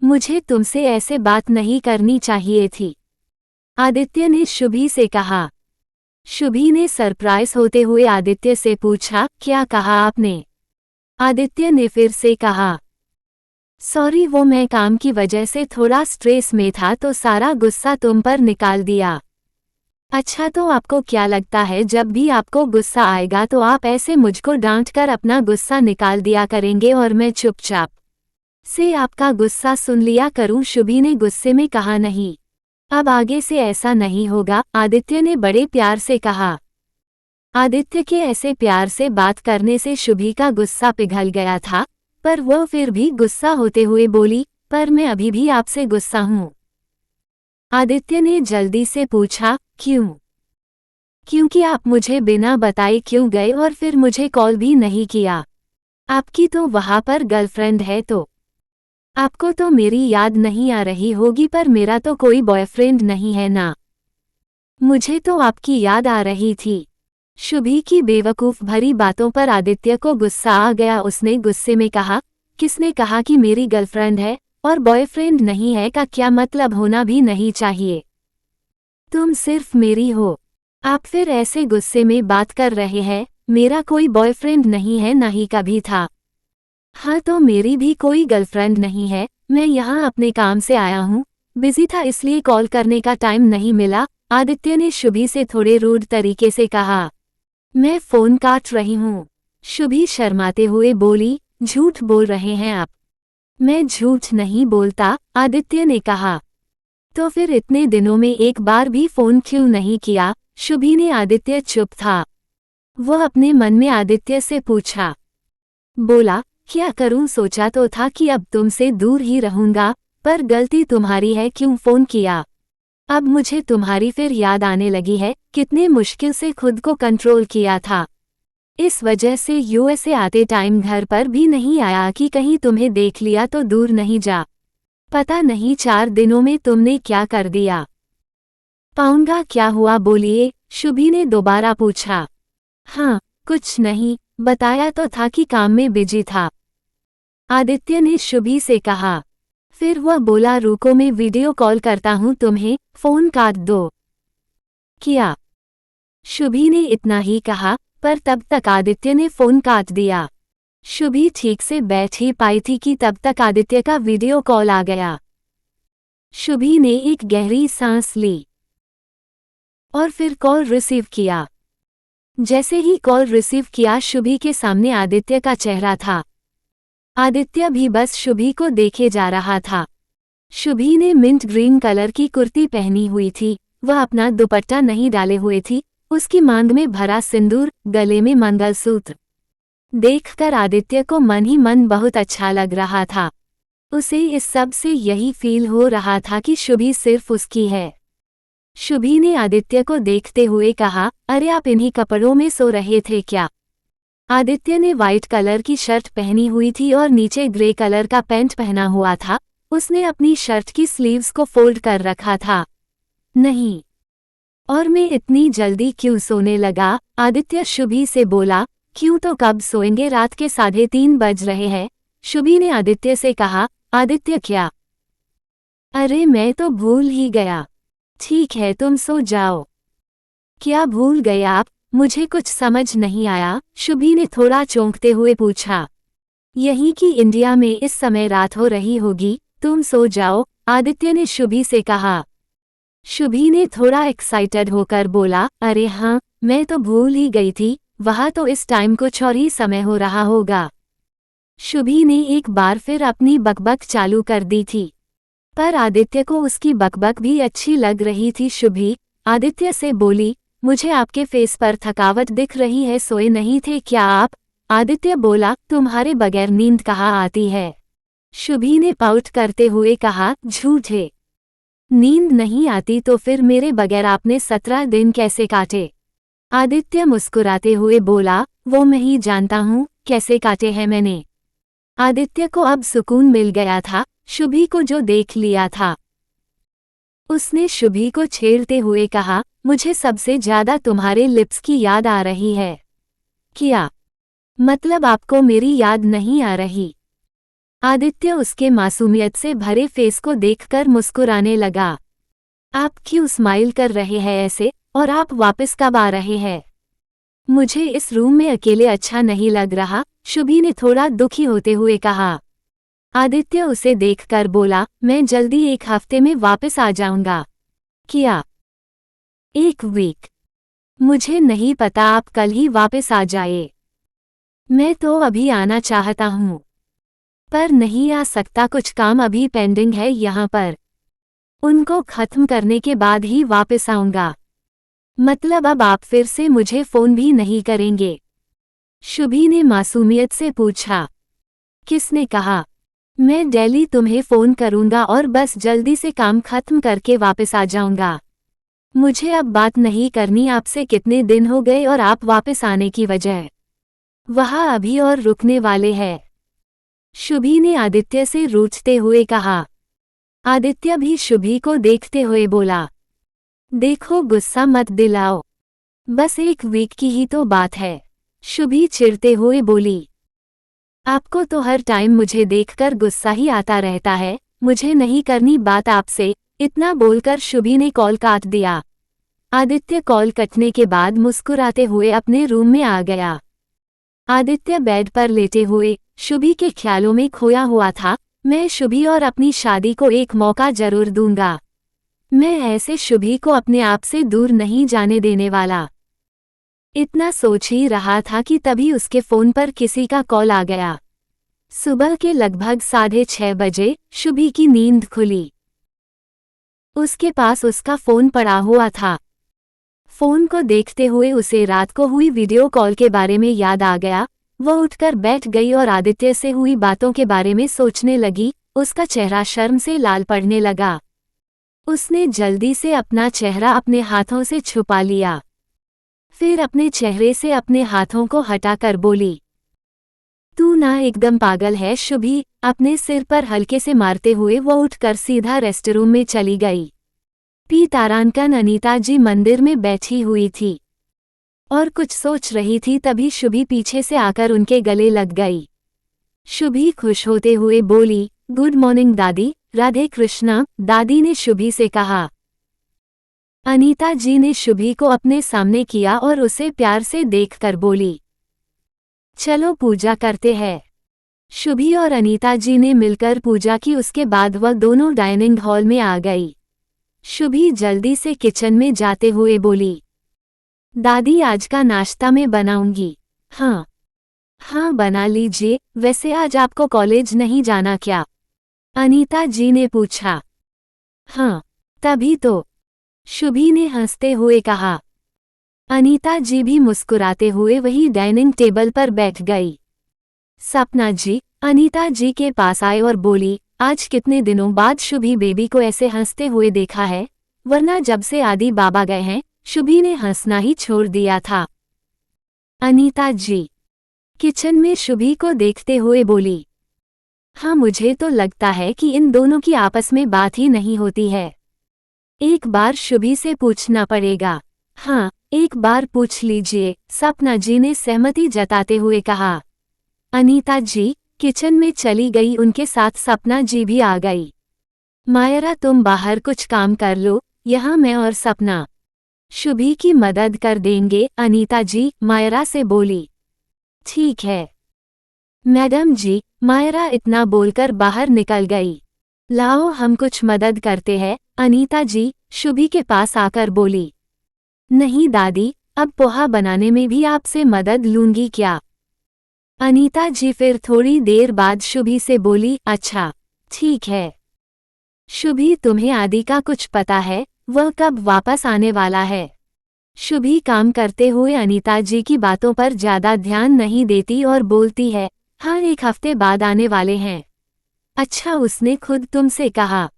मुझे तुमसे ऐसे बात नहीं करनी चाहिए थी, आदित्य ने शुभी से कहा। शुभी ने सरप्राइज होते हुए आदित्य से पूछा, क्या कहा आपने? आदित्य ने फिर से कहा, सॉरी, वो मैं काम की वजह से थोड़ा स्ट्रेस में था तो सारा गुस्सा तुम पर निकाल दिया। अच्छा, तो आपको क्या लगता है जब भी आपको गुस्सा आएगा तो आप ऐसे मुझको डांट कर अपना गुस्सा निकाल दिया करेंगे और मैं चुपचाप से आपका गुस्सा सुन लिया करूं? शुभी ने गुस्से में कहा, नहीं, अब आगे से ऐसा नहीं होगा, आदित्य ने बड़े प्यार से कहा। आदित्य के ऐसे प्यार से बात करने से शुभी का गुस्सा पिघल गया था, पर वह फिर भी गुस्सा होते हुए बोली, पर मैं अभी भी आपसे गुस्सा हूं। आदित्य ने जल्दी से पूछा, क्यों? क्योंकि आप मुझे बिना बताए क्यों गए और फिर मुझे कॉल भी नहीं किया? आपकी तो वहां पर गर्लफ्रेंड है तो आपको तो मेरी याद नहीं आ रही होगी, पर मेरा तो कोई बॉयफ्रेंड नहीं है ना। मुझे तो आपकी याद आ रही थी। शुभी की बेवकूफ़ भरी बातों पर आदित्य को गुस्सा आ गया। उसने गुस्से में कहा, किसने कहा कि मेरी गर्लफ्रेंड है और बॉयफ्रेंड नहीं है? का क्या मतलब? होना भी नहीं चाहिए। तुम सिर्फ मेरी हो। आप फिर ऐसे गुस्से में बात कर रहे हैं? मेरा कोई बॉयफ्रेंड नहीं है, ना ही कभी था। हाँ, तो मेरी भी कोई गर्लफ्रेंड नहीं है। मैं यहाँ अपने काम से आया हूँ, बिजी था इसलिए कॉल करने का टाइम नहीं मिला, आदित्य ने शुभी से थोड़े रूड तरीके से कहा। मैं फोन काट रही हूँ, शुभी शर्माते हुए बोली। झूठ बोल रहे हैं आप? मैं झूठ नहीं बोलता, आदित्य ने कहा। तो फिर इतने दिनों में एक बार भी फोन क्यों नहीं किया? शुभी ने आदित्य चुप था। वह अपने मन में आदित्य से पूछा। बोला, क्या करूं, सोचा तो था कि अब तुमसे दूर ही रहूंगा, पर गलती तुम्हारी है, क्यों फोन किया? अब मुझे तुम्हारी फिर याद आने लगी है, कितने मुश्किल से खुद को कंट्रोल किया था। इस वजह से यूएसए आते टाइम घर पर भी नहीं आया कि कहीं तुम्हें देख लिया तो दूर नहीं जा पता नहीं 4 दिनों में तुमने क्या कर दिया। पाऊंगा क्या हुआ बोलिए, शुभी ने दोबारा पूछा। हाँ, कुछ नहीं, बताया तो था कि काम में बिजी था, आदित्य ने शुभी से कहा। फिर वह बोला रुको मैं वीडियो कॉल करता हूँ तुम्हें, फोन काट दो। किया। शुभी ने इतना ही कहा, पर तब तक आदित्य ने फोन काट दिया। शुभी ठीक से बैठ ही पाई थी कि तब तक आदित्य का वीडियो कॉल आ गया। शुभी ने एक गहरी सांस ली और फिर कॉल रिसीव किया। जैसे ही कॉल रिसीव किया शुभी के सामने आदित्य का चेहरा था। आदित्य भी बस शुभी को देखे जा रहा था। शुभी ने मिंट ग्रीन कलर की कुर्ती पहनी हुई थी, वह अपना दुपट्टा नहीं डाले हुए थी, उसकी मांग में भरा सिंदूर, गले में मंगलसूत्र देखकर आदित्य को मन ही मन बहुत अच्छा लग रहा था। उसे इस सब से यही फील हो रहा था कि शुभी सिर्फ उसकी है। शुभी ने आदित्य को देखते हुए कहा, अरे आप इन्हीं कपड़ों में सो रहे थे क्या? आदित्य ने वाइट कलर की शर्ट पहनी हुई थी और नीचे ग्रे कलर का पैंट पहना हुआ था। उसने अपनी शर्ट की स्लीव्स को फोल्ड कर रखा था। नहीं। और मैं इतनी जल्दी क्यों सोने लगा? आदित्य शुभी से बोला। क्यों तो कब सोएंगे, रात के 3:30 बज रहे हैं। शुभी ने आदित्य से कहा। आदित्य क्या? अरे मैं तो भूल ही गया। ठीक है तुम सो जाओ। क्या भूल गए आप? मुझे कुछ समझ नहीं आया, शुभी ने थोड़ा चौंकते हुए पूछा। यही कि इंडिया में इस समय रात हो रही होगी, तुम सो जाओ, आदित्य ने शुभी से कहा। शुभी ने थोड़ा एक्साइटेड होकर बोला, अरे हाँ, मैं तो भूल ही गई थी, वहाँ तो इस टाइम कुछ और ही समय हो रहा होगा। शुभी ने एक बार फिर अपनी बकबक चालू कर दी थी, पर आदित्य को उसकी बकबक भी अच्छी लग रही थी। शुभी आदित्य से बोली, मुझे आपके फेस पर थकावट दिख रही है, सोए नहीं थे क्या आप? आदित्य बोला, तुम्हारे बगैर नींद कहाँ आती है? शुभी ने पाउट करते हुए कहा, झूठे। नींद नहीं आती तो फिर मेरे बगैर आपने 17 दिन कैसे काटे? आदित्य मुस्कुराते हुए बोला, वो मैं ही जानता हूँ कैसे काटे हैं मैंने। आदित्य को अब सुकून मिल गया था, शुभी को जो देख लिया था। उसने शुभी को छेड़ते हुए कहा, मुझे सबसे ज्यादा तुम्हारे लिप्स की याद आ रही है। क्या मतलब आपको मेरी याद नहीं आ रही? आदित्य उसके मासूमियत से भरे फेस को देखकर मुस्कुराने लगा। आप क्यों स्माइल कर रहे हैं ऐसे, और आप वापस कब आ रहे हैं? मुझे इस रूम में अकेले अच्छा नहीं लग रहा, शुभी ने थोड़ा दुखी होते हुए कहा। आदित्य उसे देखकर बोला, मैं जल्दी 1 हफ्ते में वापस आ जाऊंगा। क्या 1 वीक? मुझे नहीं पता, आप कल ही वापस आ जाए। मैं तो अभी आना चाहता हूँ, पर नहीं आ सकता, कुछ काम अभी पेंडिंग है यहाँ पर। उनको खत्म करने के बाद ही वापस आऊंगा। मतलब अब आप फिर से मुझे फोन भी नहीं करेंगे? शुभी ने मासूमियत से पूछा। किसने कहा? मैं डेली तुम्हें फोन करूंगा और बस जल्दी से काम खत्म करके वापस आ जाऊंगा। मुझे अब बात नहीं करनी आपसे, कितने दिन हो गए और आप वापस आने की वजह वहाँ अभी और रुकने वाले हैं। शुभी ने आदित्य से रूठते हुए कहा। आदित्य भी शुभी को देखते हुए बोला, देखो गुस्सा मत दिलाओ, बस 1 वीक की ही तो बात है। शुभी चिढ़ते हुए बोली, आपको तो हर टाइम मुझे देखकर गुस्सा ही आता रहता है, मुझे नहीं करनी बात आपसे। इतना बोलकर शुभी ने कॉल काट दिया। आदित्य कॉल कटने के बाद मुस्कुराते हुए अपने रूम में आ गया। आदित्य बेड पर लेटे हुए शुभी के ख्यालों में खोया हुआ था। मैं शुभी और अपनी शादी को एक मौका जरूर दूंगा। मैं ऐसे शुभी को अपने आप से दूर नहीं जाने देने वाला। इतना सोच ही रहा था कि तभी उसके फोन पर किसी का कॉल आ गया। सुबह के लगभग 6:30 बजे शुभी की नींद खुली। उसके पास उसका फोन पड़ा हुआ था। फोन को देखते हुए उसे रात को हुई वीडियो कॉल के बारे में याद आ गया। वह उठकर बैठ गई और आदित्य से हुई बातों के बारे में सोचने लगी। उसका चेहरा शर्म से लाल पड़ने लगा। उसने जल्दी से अपना चेहरा अपने हाथों से छुपा लिया, फिर अपने चेहरे से अपने हाथों को हटाकर बोली, तू ना एकदम पागल है शुभी, अपने सिर पर हल्के से मारते हुए वो उठकर सीधा रेस्टरूम में चली गई। पी तारांकन अनीता जी मंदिर में बैठी हुई थी और कुछ सोच रही थी, तभी शुभी पीछे से आकर उनके गले लग गई। शुभी खुश होते हुए बोली, गुड मॉर्निंग दादी। राधे कृष्णा, दादी ने शुभी से कहा। अनीता जी ने शुभी को अपने सामने किया और उसे प्यार से देखकर बोली, चलो पूजा करते हैं। शुभी और अनीता जी ने मिलकर पूजा की। उसके बाद वह दोनों डाइनिंग हॉल में आ गई। शुभी जल्दी से किचन में जाते हुए बोली, दादी आज का नाश्ता मैं बनाऊंगी। हाँ बना लीजिए। वैसे आज आपको कॉलेज नहीं जाना क्या? अनीता जी ने पूछा। हाँ, तभी तो, शुभी ने हंसते हुए कहा। अनीता जी भी मुस्कुराते हुए वही डाइनिंग टेबल पर बैठ गई। सपना जी अनीता जी के पास आए और बोली, आज कितने दिनों बाद शुभी बेबी को ऐसे हंसते हुए देखा है, वरना जब से आदि बाबा गए हैं शुभी ने हंसना ही छोड़ दिया था। अनीता जी किचन में शुभी को देखते हुए बोली, हाँ मुझे तो लगता है कि इन दोनों की आपस में बात ही नहीं होती है। एक बार शुभी से पूछना पड़ेगा। हाँ, एक बार पूछ लीजिए, सपना जी ने सहमति जताते हुए कहा। अनीता जी किचन में चली गई। उनके साथ सपना जी भी आ गई। मायरा तुम बाहर कुछ काम कर लो, यहाँ मैं और सपना शुभी की मदद कर देंगे। अनीता जी मायरा से बोली। ठीक है मैडम जी। मायरा इतना बोलकर बाहर निकल गई। लाओ हम कुछ मदद करते हैं, अनीता जी शुभी के पास आकर बोली। नहीं दादी, अब पोहा बनाने में भी आपसे मदद लूंगी क्या? अनीता जी फिर थोड़ी देर बाद शुभी से बोली, अच्छा ठीक है। शुभी तुम्हें आदि का कुछ पता है? वह कब वापस आने वाला है? शुभी काम करते हुए अनीता जी की बातों पर ज्यादा ध्यान नहीं देती और बोलती है, हाँ 1 हफ्ते बाद आने वाले हैं। अच्छा उसने खुद तुमसे कहा?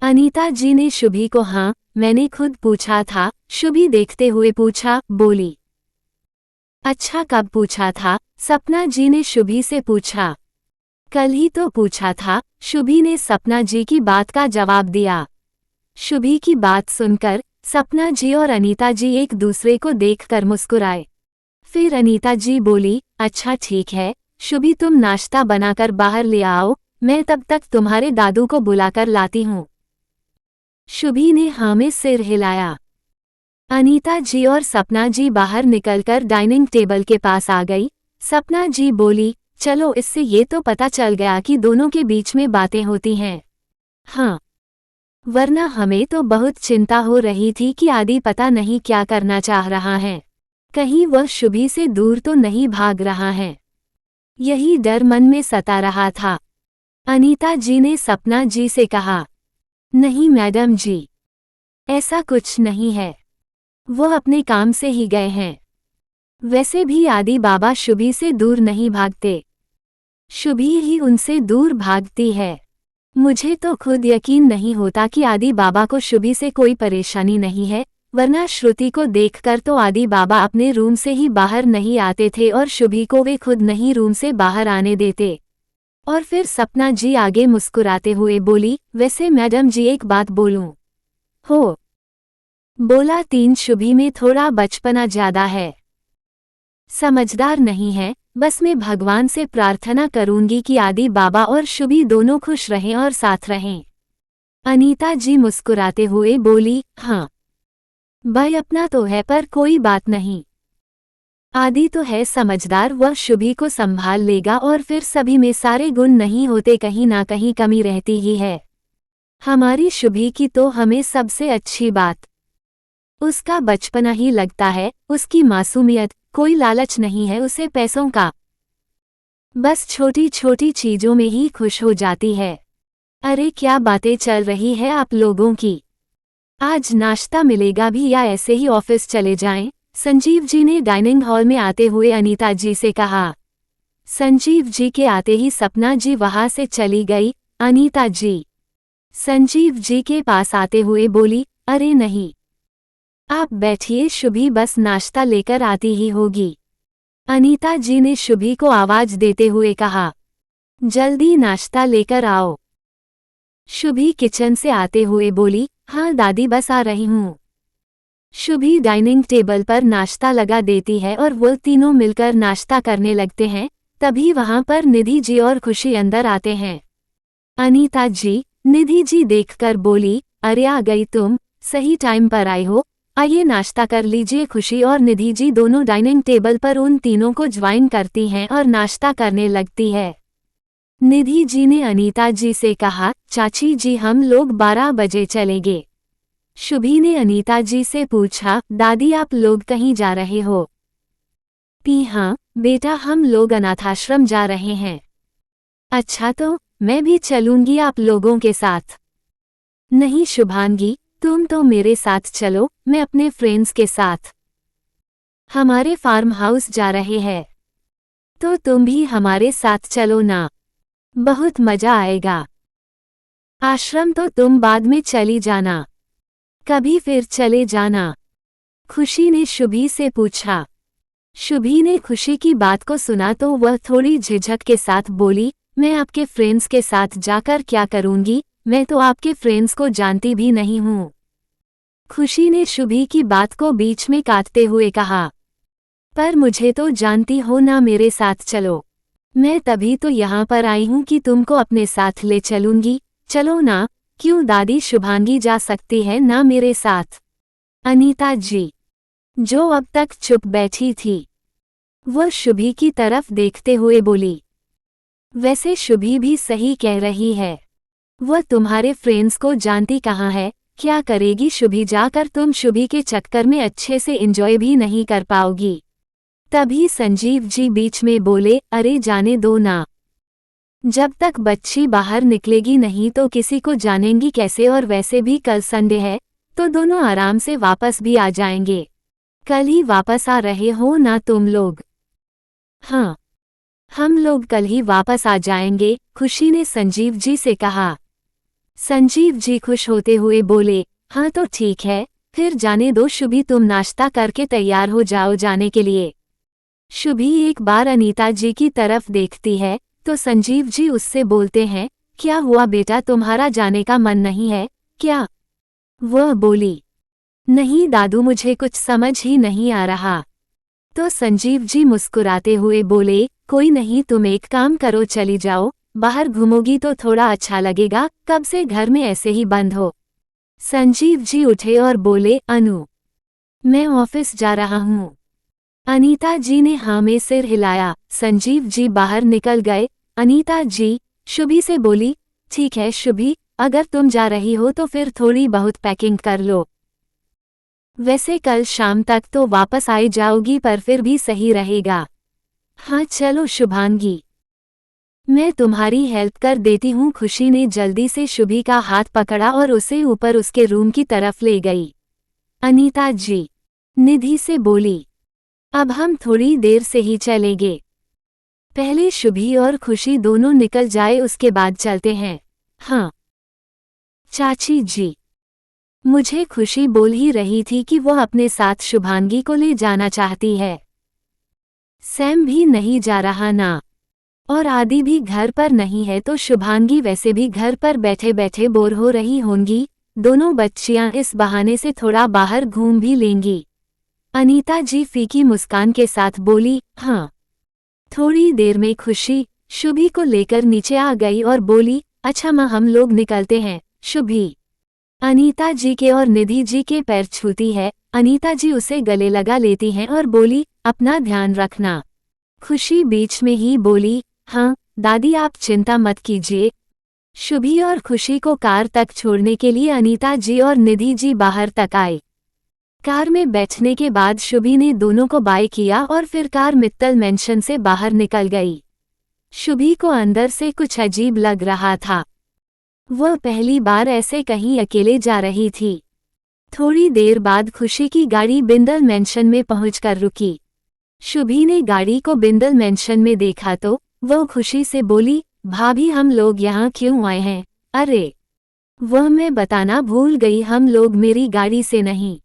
अनीता जी ने शुभी को हाँ मैंने खुद पूछा था। शुभी देखते हुए पूछा बोली। अच्छा कब पूछा था? सपना जी ने शुभी से पूछा। कल ही तो पूछा था। शुभी ने सपना जी की बात का जवाब दिया। शुभी की बात सुनकर सपना जी और अनीता जी एक दूसरे को देखकर मुस्कुराए। फिर अनीता जी बोली, अच्छा ठीक है शुभी तुम नाश्ता बनाकर बाहर ले आओ, मैं तब तक तुम्हारे दादू को बुलाकर लाती हूँ। शुभी ने हाँ में सिर हिलाया। अनीता जी और सपना जी बाहर निकलकर डाइनिंग टेबल के पास आ गई। सपना जी बोली, चलो इससे ये तो पता चल गया कि दोनों के बीच में बातें होती हैं। हाँ, वरना हमें तो बहुत चिंता हो रही थी कि आदि पता नहीं क्या करना चाह रहा है, कहीं वह शुभी से दूर तो नहीं भाग रहा है। यही डर मन में सता रहा था। अनीता जी ने सपना जी से कहा, नहीं मैडम जी, ऐसा कुछ नहीं है, वो अपने काम से ही गए हैं। वैसे भी आदि बाबा शुभी से दूर नहीं भागते, शुभी ही उनसे दूर भागती है। मुझे तो खुद यकीन नहीं होता कि आदि बाबा को शुभी से कोई परेशानी नहीं है, वरना श्रुति को देखकर तो आदि बाबा अपने रूम से ही बाहर नहीं आते थे और शुभी को वे खुद नहीं रूम से बाहर आने देते। और फिर सपना जी आगे मुस्कुराते हुए बोली, वैसे मैडम जी एक बात बोलूं? हो बोला 3 शुभी में थोड़ा बचपना ज्यादा है, समझदार नहीं है। बस मैं भगवान से प्रार्थना करूंगी कि आदि बाबा और शुभी दोनों खुश रहें और साथ रहें। अनीता जी मुस्कुराते हुए बोली, हाँ भाई अपना तो है पर कोई बात नहीं, आदि तो है समझदार, वह शुभी को संभाल लेगा और फिर सभी में सारे गुण नहीं होते, कहीं ना कहीं कमी रहती ही है। हमारी शुभी की तो हमें सबसे अच्छी बात उसका बचपना ही लगता है, उसकी मासूमियत, कोई लालच नहीं है उसे पैसों का, बस छोटी छोटी चीजों में ही खुश हो जाती है। अरे क्या बातें चल रही है आप लोगों की, आज नाश्ता मिलेगा भी या ऐसे ही ऑफिस चले जाएं? संजीव जी ने डाइनिंग हॉल में आते हुए अनीता जी से कहा। संजीव जी के आते ही सपना जी वहां से चली गई। अनीता जी संजीव जी के पास आते हुए बोली, अरे नहीं आप बैठिए, शुभी बस नाश्ता लेकर आती ही होगी। अनीता जी ने शुभी को आवाज देते हुए कहा, जल्दी नाश्ता लेकर आओ। शुभी किचन से आते हुए बोली, हाँ दादी बस आ रही हूँ। शुभी डाइनिंग टेबल पर नाश्ता लगा देती है और वो तीनों मिलकर नाश्ता करने लगते हैं। तभी वहां पर निधि जी और खुशी अंदर आते हैं। अनीता जी, निधि जी देखकर बोली, अरे आ गई तुम, सही टाइम पर आई हो, आइए नाश्ता कर लीजिए। खुशी और निधि जी दोनों डाइनिंग टेबल पर उन तीनों को ज्वाइन करती हैं और नाश्ता करने लगती है। निधि जी ने अनीता जी से कहा, चाची जी हम लोग 12 बजे चलेंगे। शुभी ने अनीता जी से पूछा, दादी आप लोग कहीं जा रहे हो? हाँ बेटा हम लोग अनाथाश्रम जा रहे हैं। अच्छा तो मैं भी चलूंगी आप लोगों के साथ। नहीं शुभांगी, तुम तो मेरे साथ चलो, मैं अपने फ्रेंड्स के साथ हमारे फार्म हाउस जा रहे हैं। तो तुम भी हमारे साथ चलो ना, बहुत मजा आएगा। आश्रम तो तुम बाद में चली जाना, कभी फिर चले जाना। खुशी ने शुभी से पूछा। शुभी ने खुशी की बात को सुना तो वह थोड़ी झिझक के साथ बोली, मैं आपके फ्रेंड्स के साथ जाकर क्या करूंगी, मैं तो आपके फ्रेंड्स को जानती भी नहीं हूँ। खुशी ने शुभी की बात को बीच में काटते हुए कहा, पर मुझे तो जानती हो ना, मेरे साथ चलो। मैं तभी तो यहाँ पर आई हूँ कि तुमको अपने साथ ले चलूंगी, चलो ना। क्यों दादी, शुभांगी जा सकती है ना मेरे साथ? अनीता जी, जो अब तक चुप बैठी थी, वह शुभी की तरफ देखते हुए बोली, वैसे शुभी भी सही कह रही है, वह तुम्हारे फ्रेंड्स को जानती कहाँ है, क्या करेगी शुभी जाकर, तुम शुभी के चक्कर में अच्छे से एंजॉय भी नहीं कर पाओगी। तभी संजीव जी बीच में बोले, अरे जाने दो ना, जब तक बच्ची बाहर निकलेगी नहीं तो किसी को जानेंगी कैसे, और वैसे भी कल संडे है तो दोनों आराम से वापस भी आ जाएंगे। कल ही वापस आ रहे हो ना तुम लोग? हाँ, हम लोग कल ही वापस आ जाएंगे, खुशी ने संजीव जी से कहा। संजीव जी खुश होते हुए बोले, हाँ तो ठीक है, फिर जाने दो शुभी, तुम नाश्ता करके तैयार हो जाओ जाने के लिए। शुभी एक बार अनीता जी की तरफ देखती है तो संजीव जी उससे बोलते हैं, क्या हुआ बेटा, तुम्हारा जाने का मन नहीं है क्या? वह बोली, नहीं दादू मुझे कुछ समझ ही नहीं आ रहा। तो संजीव जी मुस्कुराते हुए बोले, कोई नहीं, तुम एक काम करो, चली जाओ, बाहर घूमोगी तो थोड़ा अच्छा लगेगा, कब से घर में ऐसे ही बंद हो। संजीव जी उठे और बोले, अनु मैं ऑफिस जा रहा हूँ। अनीता जी ने हाँ में सिर हिलाया। संजीव जी बाहर निकल गए। अनीता जी शुभी से बोली, ठीक है शुभी, अगर तुम जा रही हो तो फिर थोड़ी बहुत पैकिंग कर लो, वैसे कल शाम तक तो वापस आई जाओगी, पर फिर भी सही रहेगा। हाँ चलो शुभांगी, मैं तुम्हारी हेल्प कर देती हूँ। खुशी ने जल्दी से शुभी का हाथ पकड़ा और उसे ऊपर उसके रूम की तरफ ले गई। अनीता जी निधि से बोली, अब हम थोड़ी देर से ही चलेंगे, पहले शुभी और खुशी दोनों निकल जाए उसके बाद चलते हैं। हाँ चाची जी, मुझे खुशी बोल ही रही थी कि वह अपने साथ शुभांगी को ले जाना चाहती है। सैम भी नहीं जा रहा ना, और आदि भी घर पर नहीं है, तो शुभांगी वैसे भी घर पर बैठे बैठे बोर हो रही होंगी, दोनों बच्चियां इस बहाने से थोड़ा बाहर घूम भी लेंगी। अनीता जी फीकी मुस्कान के साथ बोली, हाँ। थोड़ी देर में खुशी शुभी को लेकर नीचे आ गई और बोली, अच्छा माँ हम लोग निकलते हैं। शुभी अनीता जी के और निधि जी के पैर छूती है। अनीता जी उसे गले लगा लेती हैं और बोली, अपना ध्यान रखना। खुशी बीच में ही बोली, हाँ दादी आप चिंता मत कीजिए। शुभी और खुशी को कार तक छोड़ने के लिए अनीता जी और निधि जी बाहर तक आए। कार में बैठने के बाद शुभी ने दोनों को बाय किया और फिर कार मित्तल मेंशन से बाहर निकल गई। शुभी को अंदर से कुछ अजीब लग रहा था, वह पहली बार ऐसे कहीं अकेले जा रही थी। थोड़ी देर बाद खुशी की गाड़ी बिंदल मेंशन में पहुंचकर रुकी। शुभी ने गाड़ी को बिंदल मेंशन में देखा तो वह खुशी से बोली, भाभी हम लोग यहाँ क्यों आए हैं? अरे वह मैं बताना भूल गई, हम लोग मेरी गाड़ी से नहीं,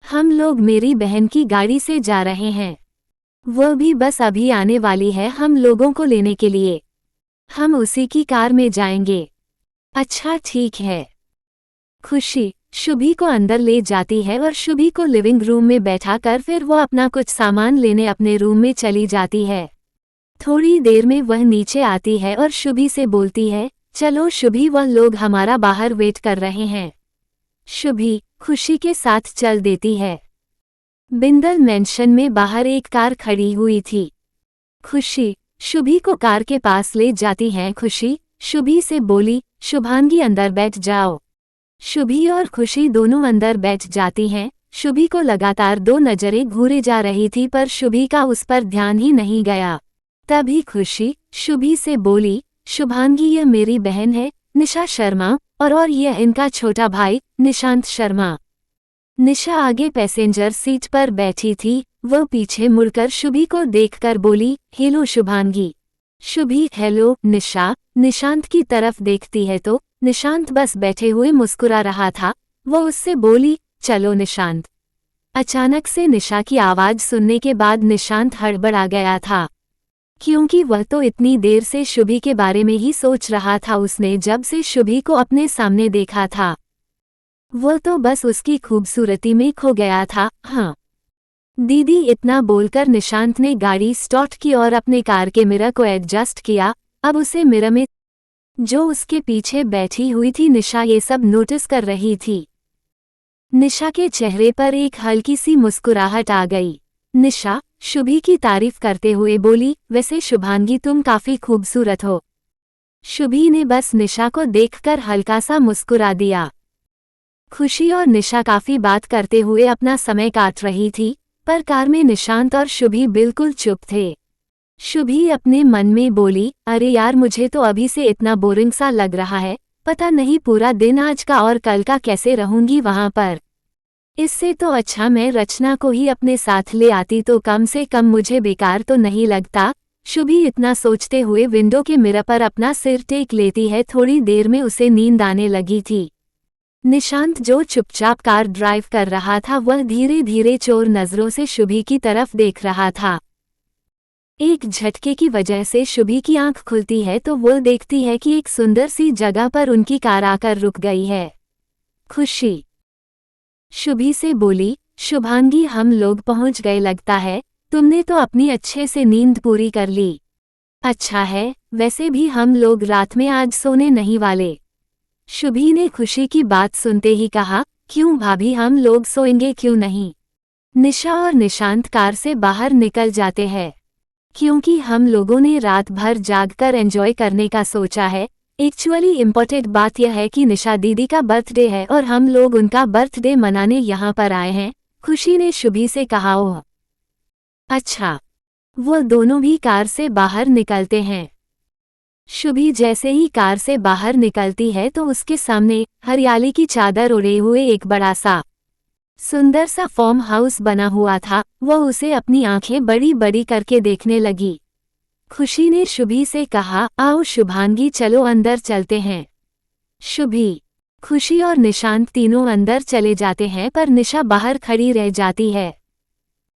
हम लोग मेरी बहन की गाड़ी से जा रहे हैं। वह भी बस अभी आने वाली है हम लोगों को लेने के लिए। हम उसी की कार में जाएंगे। अच्छा ठीक है। खुशी शुभी को अंदर ले जाती है और शुभी को लिविंग रूम में बैठा कर फिर वो अपना कुछ सामान लेने अपने रूम में चली जाती है। थोड़ी देर में वह नीचे आती है और शुभी से बोलती है, चलो शुभी, वह लोग हमारा बाहर वेट कर रहे हैं। शुभी खुशी के साथ चल देती है। बिंदल मेंशन में बाहर एक कार खड़ी हुई थी। खुशी शुभी को कार के पास ले जाती है। खुशी शुभी से बोली, शुभांगी अंदर बैठ जाओ। शुभी और खुशी दोनों अंदर बैठ जाती हैं। शुभी को लगातार 2 नजरें घूरे जा रही थी पर शुभी का उस पर ध्यान ही नहीं गया। तभी खुशी शुभी से बोली, शुभांगी यह मेरी बहन है निशा शर्मा, और यह इनका छोटा भाई निशांत शर्मा। निशा आगे पैसेंजर सीट पर बैठी थी। वह पीछे मुड़कर शुभी को देखकर बोली, हेलो शुभांगी। शुभी हेलो निशा। निशांत की तरफ देखती है तो निशांत बस बैठे हुए मुस्कुरा रहा था। वो उससे बोली, चलो निशांत। अचानक से निशा की आवाज सुनने के बाद निशांत हड़बड़ा गया था, क्योंकि वह तो इतनी देर से शुभी के बारे में ही सोच रहा था। उसने जब से शुभी को अपने सामने देखा था वह तो बस उसकी खूबसूरती में खो गया था। हाँ दीदी, इतना बोलकर निशांत ने गाड़ी स्टार्ट की और अपने कार के मिरर को एडजस्ट किया। अब उसे मिरर में जो उसके पीछे बैठी हुई थी निशा ये सब नोटिस कर रही थी। निशा के चेहरे पर एक हल्की सी मुस्कुराहट आ गई। निशा शुभी की तारीफ करते हुए बोली, वैसे शुभांगी तुम काफी खूबसूरत हो। शुभी ने बस निशा को देखकर हल्का सा मुस्कुरा दिया। खुशी और निशा काफी बात करते हुए अपना समय काट रही थी, पर कार में निशांत और शुभी बिल्कुल चुप थे। शुभी अपने मन में बोली, अरे यार, मुझे तो अभी से इतना बोरिंग सा लग रहा है। पता नहीं पूरा दिन आज का और कल का कैसे रहूंगी वहां पर। इससे तो अच्छा मैं रचना को ही अपने साथ ले आती तो कम से कम मुझे बेकार तो नहीं लगता। शुभी इतना सोचते हुए विंडो के मिरर पर अपना सिर टेक लेती है। थोड़ी देर में उसे नींद आने लगी थी। निशांत जो चुपचाप कार ड्राइव कर रहा था वह धीरे धीरे चोर नजरों से शुभी की तरफ देख रहा था। एक झटके की वजह से शुभी की आंख खुलती है तो वो देखती है कि एक सुंदर सी जगह पर उनकी कार आकर रुक गई है। खुशी शुभी से बोली, शुभांगी हम लोग पहुंच गए लगता है। तुमने तो अपनी अच्छे से नींद पूरी कर ली। अच्छा है, वैसे भी हम लोग रात में आज सोने नहीं वाले। शुभी ने खुशी की बात सुनते ही कहा, क्यों भाभी, हम लोग सोएंगे क्यों नहीं। निशा और निशांत कार से बाहर निकल जाते हैं, क्योंकि हम लोगों ने रात भर जागकर एंजॉय करने का सोचा है। एक्चुअली इम्पोर्टेंट बात यह है कि निशा दीदी का बर्थडे है और हम लोग उनका बर्थडे मनाने यहाँ पर आए हैं। खुशी ने शुभी से कहा। ओह अच्छा। वो दोनों भी कार से बाहर निकलते हैं। शुभी जैसे ही कार से बाहर निकलती है तो उसके सामने हरियाली की चादर ओढ़े हुए एक बड़ा सा सुंदर सा फार्म हाउस बना हुआ था। वह उसे अपनी आंखें बड़ी बड़ी करके देखने लगी। खुशी ने शुभी से कहा, आओ शुभांगी, चलो अंदर चलते हैं। शुभी खुशी और निशांत तीनों अंदर चले जाते हैं पर निशा बाहर खड़ी रह जाती है।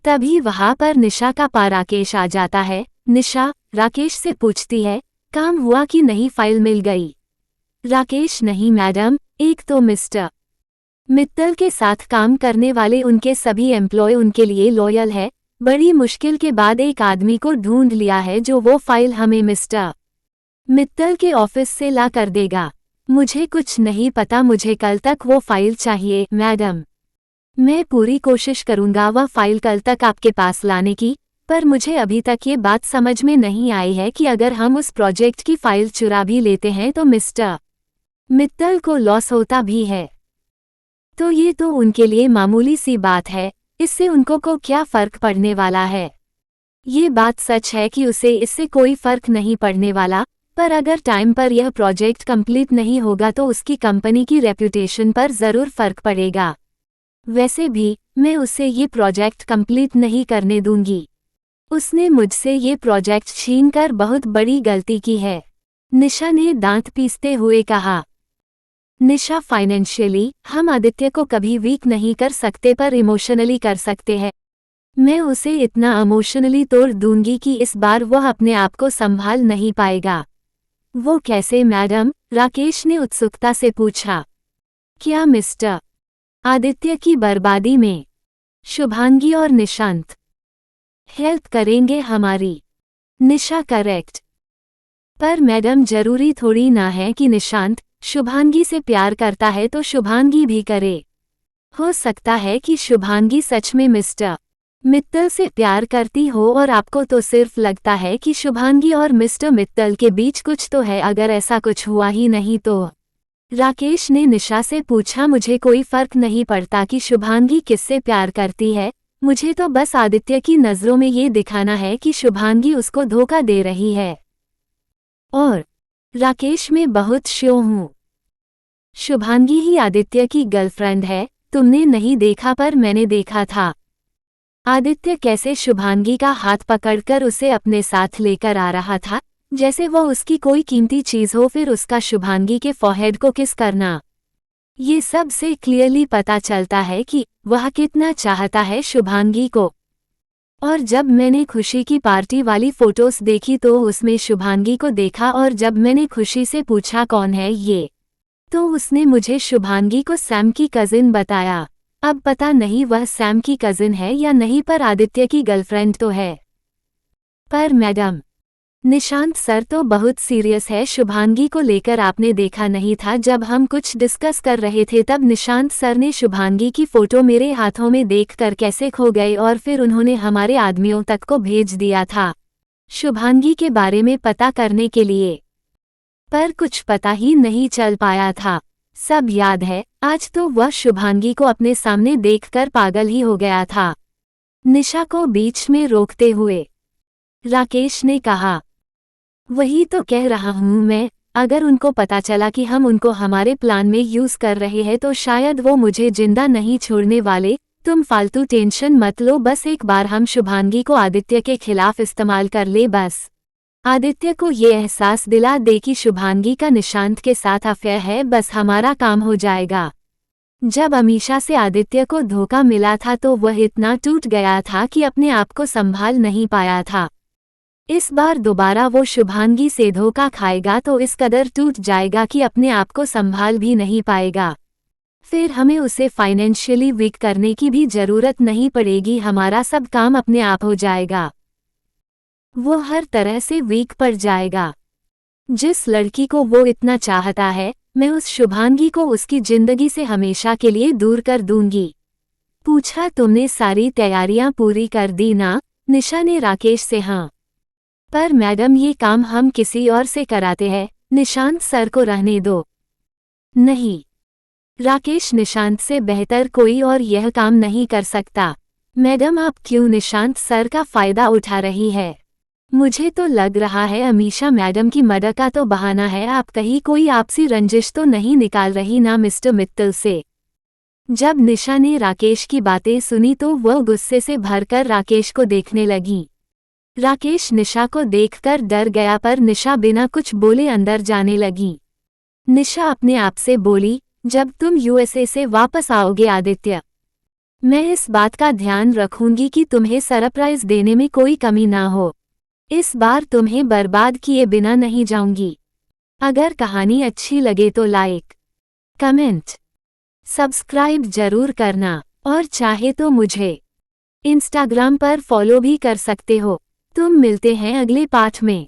तभी वहां पर निशा का पा राकेश आ जाता है। निशा राकेश से पूछती है, काम हुआ कि नहीं, फाइल मिल गई। राकेश, नहीं मैडम, एक तो मिस्टर मित्तल के साथ काम करने वाले उनके सभी एम्प्लॉय उनके लिए लॉयल है। बड़ी मुश्किल के बाद एक आदमी को ढूंढ लिया है जो वो फाइल हमें मिस्टर मित्तल के ऑफिस से ला कर देगा। मुझे कुछ नहीं पता, मुझे कल तक वो फाइल चाहिए मैडम। मैं पूरी कोशिश करूंगा वह फाइल कल तक आपके पास लाने की, पर मुझे अभी तक ये बात समझ में नहीं आई है कि अगर हम उस प्रोजेक्ट की फाइल चुरा भी लेते हैं तो मिस्टर मित्तल को लॉस होता भी है। तो ये तो उनके लिए मामूली सी बात है, इससे उनको को क्या फर्क पड़ने वाला है। ये बात सच है कि उसे इससे कोई फर्क नहीं पड़ने वाला, पर अगर टाइम पर यह प्रोजेक्ट कंप्लीट नहीं होगा तो उसकी कंपनी की रेप्यूटेशन पर ज़रूर फर्क पड़ेगा। वैसे भी मैं उससे ये प्रोजेक्ट कंप्लीट नहीं करने दूंगी। उसने मुझसे ये प्रोजेक्ट छीनकर बहुत बड़ी गलती की है। निशा ने दांत पीसते हुए कहा। निशा, फाइनेंशियली हम आदित्य को कभी वीक नहीं कर सकते पर इमोशनली कर सकते हैं। मैं उसे इतना इमोशनली तोड़ दूंगी कि इस बार वह अपने आप को संभाल नहीं पाएगा। वो कैसे मैडम? राकेश ने उत्सुकता से पूछा। क्या मिस्टर आदित्य की बर्बादी में शुभांगी और निशांत हेल्प करेंगे हमारी? निशा करेक्ट। पर मैडम जरूरी थोड़ी ना है कि निशांत शुभांगी से प्यार करता है तो शुभांगी भी करे। हो सकता है कि शुभांगी सच में मिस्टर मित्तल से प्यार करती हो और आपको तो सिर्फ लगता है कि शुभांगी और मिस्टर मित्तल के बीच कुछ तो है। अगर ऐसा कुछ हुआ ही नहीं तो? राकेश ने निशा से पूछा। मुझे कोई फर्क नहीं पड़ता कि शुभांगी किससे प्यार करती है, मुझे तो बस आदित्य की नज़रों में ये दिखाना है कि शुभांगी उसको धोखा दे रही है। और राकेश मैं बहुत श्योर हूँ शुभांगी ही आदित्य की गर्लफ्रेंड है। तुमने नहीं देखा पर मैंने देखा था। आदित्य कैसे शुभांगी का हाथ पकड़कर उसे अपने साथ लेकर आ रहा था, जैसे वो उसकी कोई कीमती चीज हो, फिर उसका शुभांगी के फॉरहेड को किस करना। ये सब से क्लियरली पता चलता है कि वह कितना चाहता है शुभांगी को। और जब मैंने खुशी की पार्टी वाली फोटोज देखी तो उसमें शुभांगी को देखा, और जब मैंने खुशी से पूछा कौन है ये, तो उसने मुझे शुभांगी को सैम की कजिन बताया। अब पता नहीं वह सैम की कजिन है या नहीं, पर आदित्य की गर्लफ्रेंड तो है। पर मैडम निशांत सर तो बहुत सीरियस है शुभांगी को लेकर। आपने देखा नहीं था जब हम कुछ डिस्कस कर रहे थे तब निशांत सर ने शुभांगी की फोटो मेरे हाथों में देखकर कैसे खो गए, और फिर उन्होंने हमारे आदमियों तक को भेज दिया था शुभांगी के बारे में पता करने के लिए, पर कुछ पता ही नहीं चल पाया था। सब याद है। आज तो वह शुभांगी को अपने सामने देखकर पागल ही हो गया था। निशा को बीच में रोकते हुए राकेश ने कहा, वही तो कह रहा हूँ मैं, अगर उनको पता चला कि हम उनको हमारे प्लान में यूज कर रहे हैं तो शायद वो मुझे जिंदा नहीं छोड़ने वाले। तुम फालतू टेंशन मत लो, बस एक बार हम शुभांगी को आदित्य के खिलाफ इस्तेमाल कर ले। बस आदित्य को ये एहसास दिला दे कि शुभांगी का निशांत के साथ अफेयर है, बस हमारा काम हो जाएगा। जब अमीशा से आदित्य को धोखा मिला था तो वह इतना टूट गया था कि अपने आप को संभाल नहीं पाया था। इस बार दोबारा वो शुभांगी से धोखा खाएगा तो इस कदर टूट जाएगा कि अपने आप को संभाल भी नहीं पाएगा। फिर हमें उसे फाइनेंशियली वीक करने की भी जरूरत नहीं पड़ेगी, हमारा सब काम अपने आप हो जाएगा। वो हर तरह से वीक पड़ जाएगा। जिस लड़की को वो इतना चाहता है, मैं उस शुभांगी को उसकी जिंदगी से हमेशा के लिए दूर कर दूंगी। पूछा, तुमने सारी तैयारियां पूरी कर दी ना? निशा ने राकेश से हाँ। पर मैडम ये काम हम किसी और से कराते हैं, निशांत सर को रहने दो। नहीं राकेश, निशांत से बेहतर कोई और यह काम नहीं कर सकता। मैडम आप क्यों निशांत सर का फायदा उठा रही है? मुझे तो लग रहा है अमीशा मैडम की मर्डर का तो बहाना है। आप कहीं कोई आपसी रंजिश तो नहीं निकाल रही ना मिस्टर मित्तल से? जब निशा ने राकेश की बातें सुनी तो वह गुस्से से भरकर राकेश को देखने लगी। राकेश निशा को देखकर डर गया, पर निशा बिना कुछ बोले अंदर जाने लगी। निशा अपने आप से बोली, जब तुम यूएसए से वापस आओगे आदित्य, मैं इस बात का ध्यान रखूंगी कि तुम्हें सरप्राइज देने में कोई कमी ना हो। इस बार तुम्हें बर्बाद किए बिना नहीं जाऊंगी। अगर कहानी अच्छी लगे तो लाइक, कमेंट, सब्सक्राइब जरूर करना, और चाहे तो मुझे इंस्टाग्राम पर फॉलो भी कर सकते हो। तुम मिलते हैं अगले पाठ में।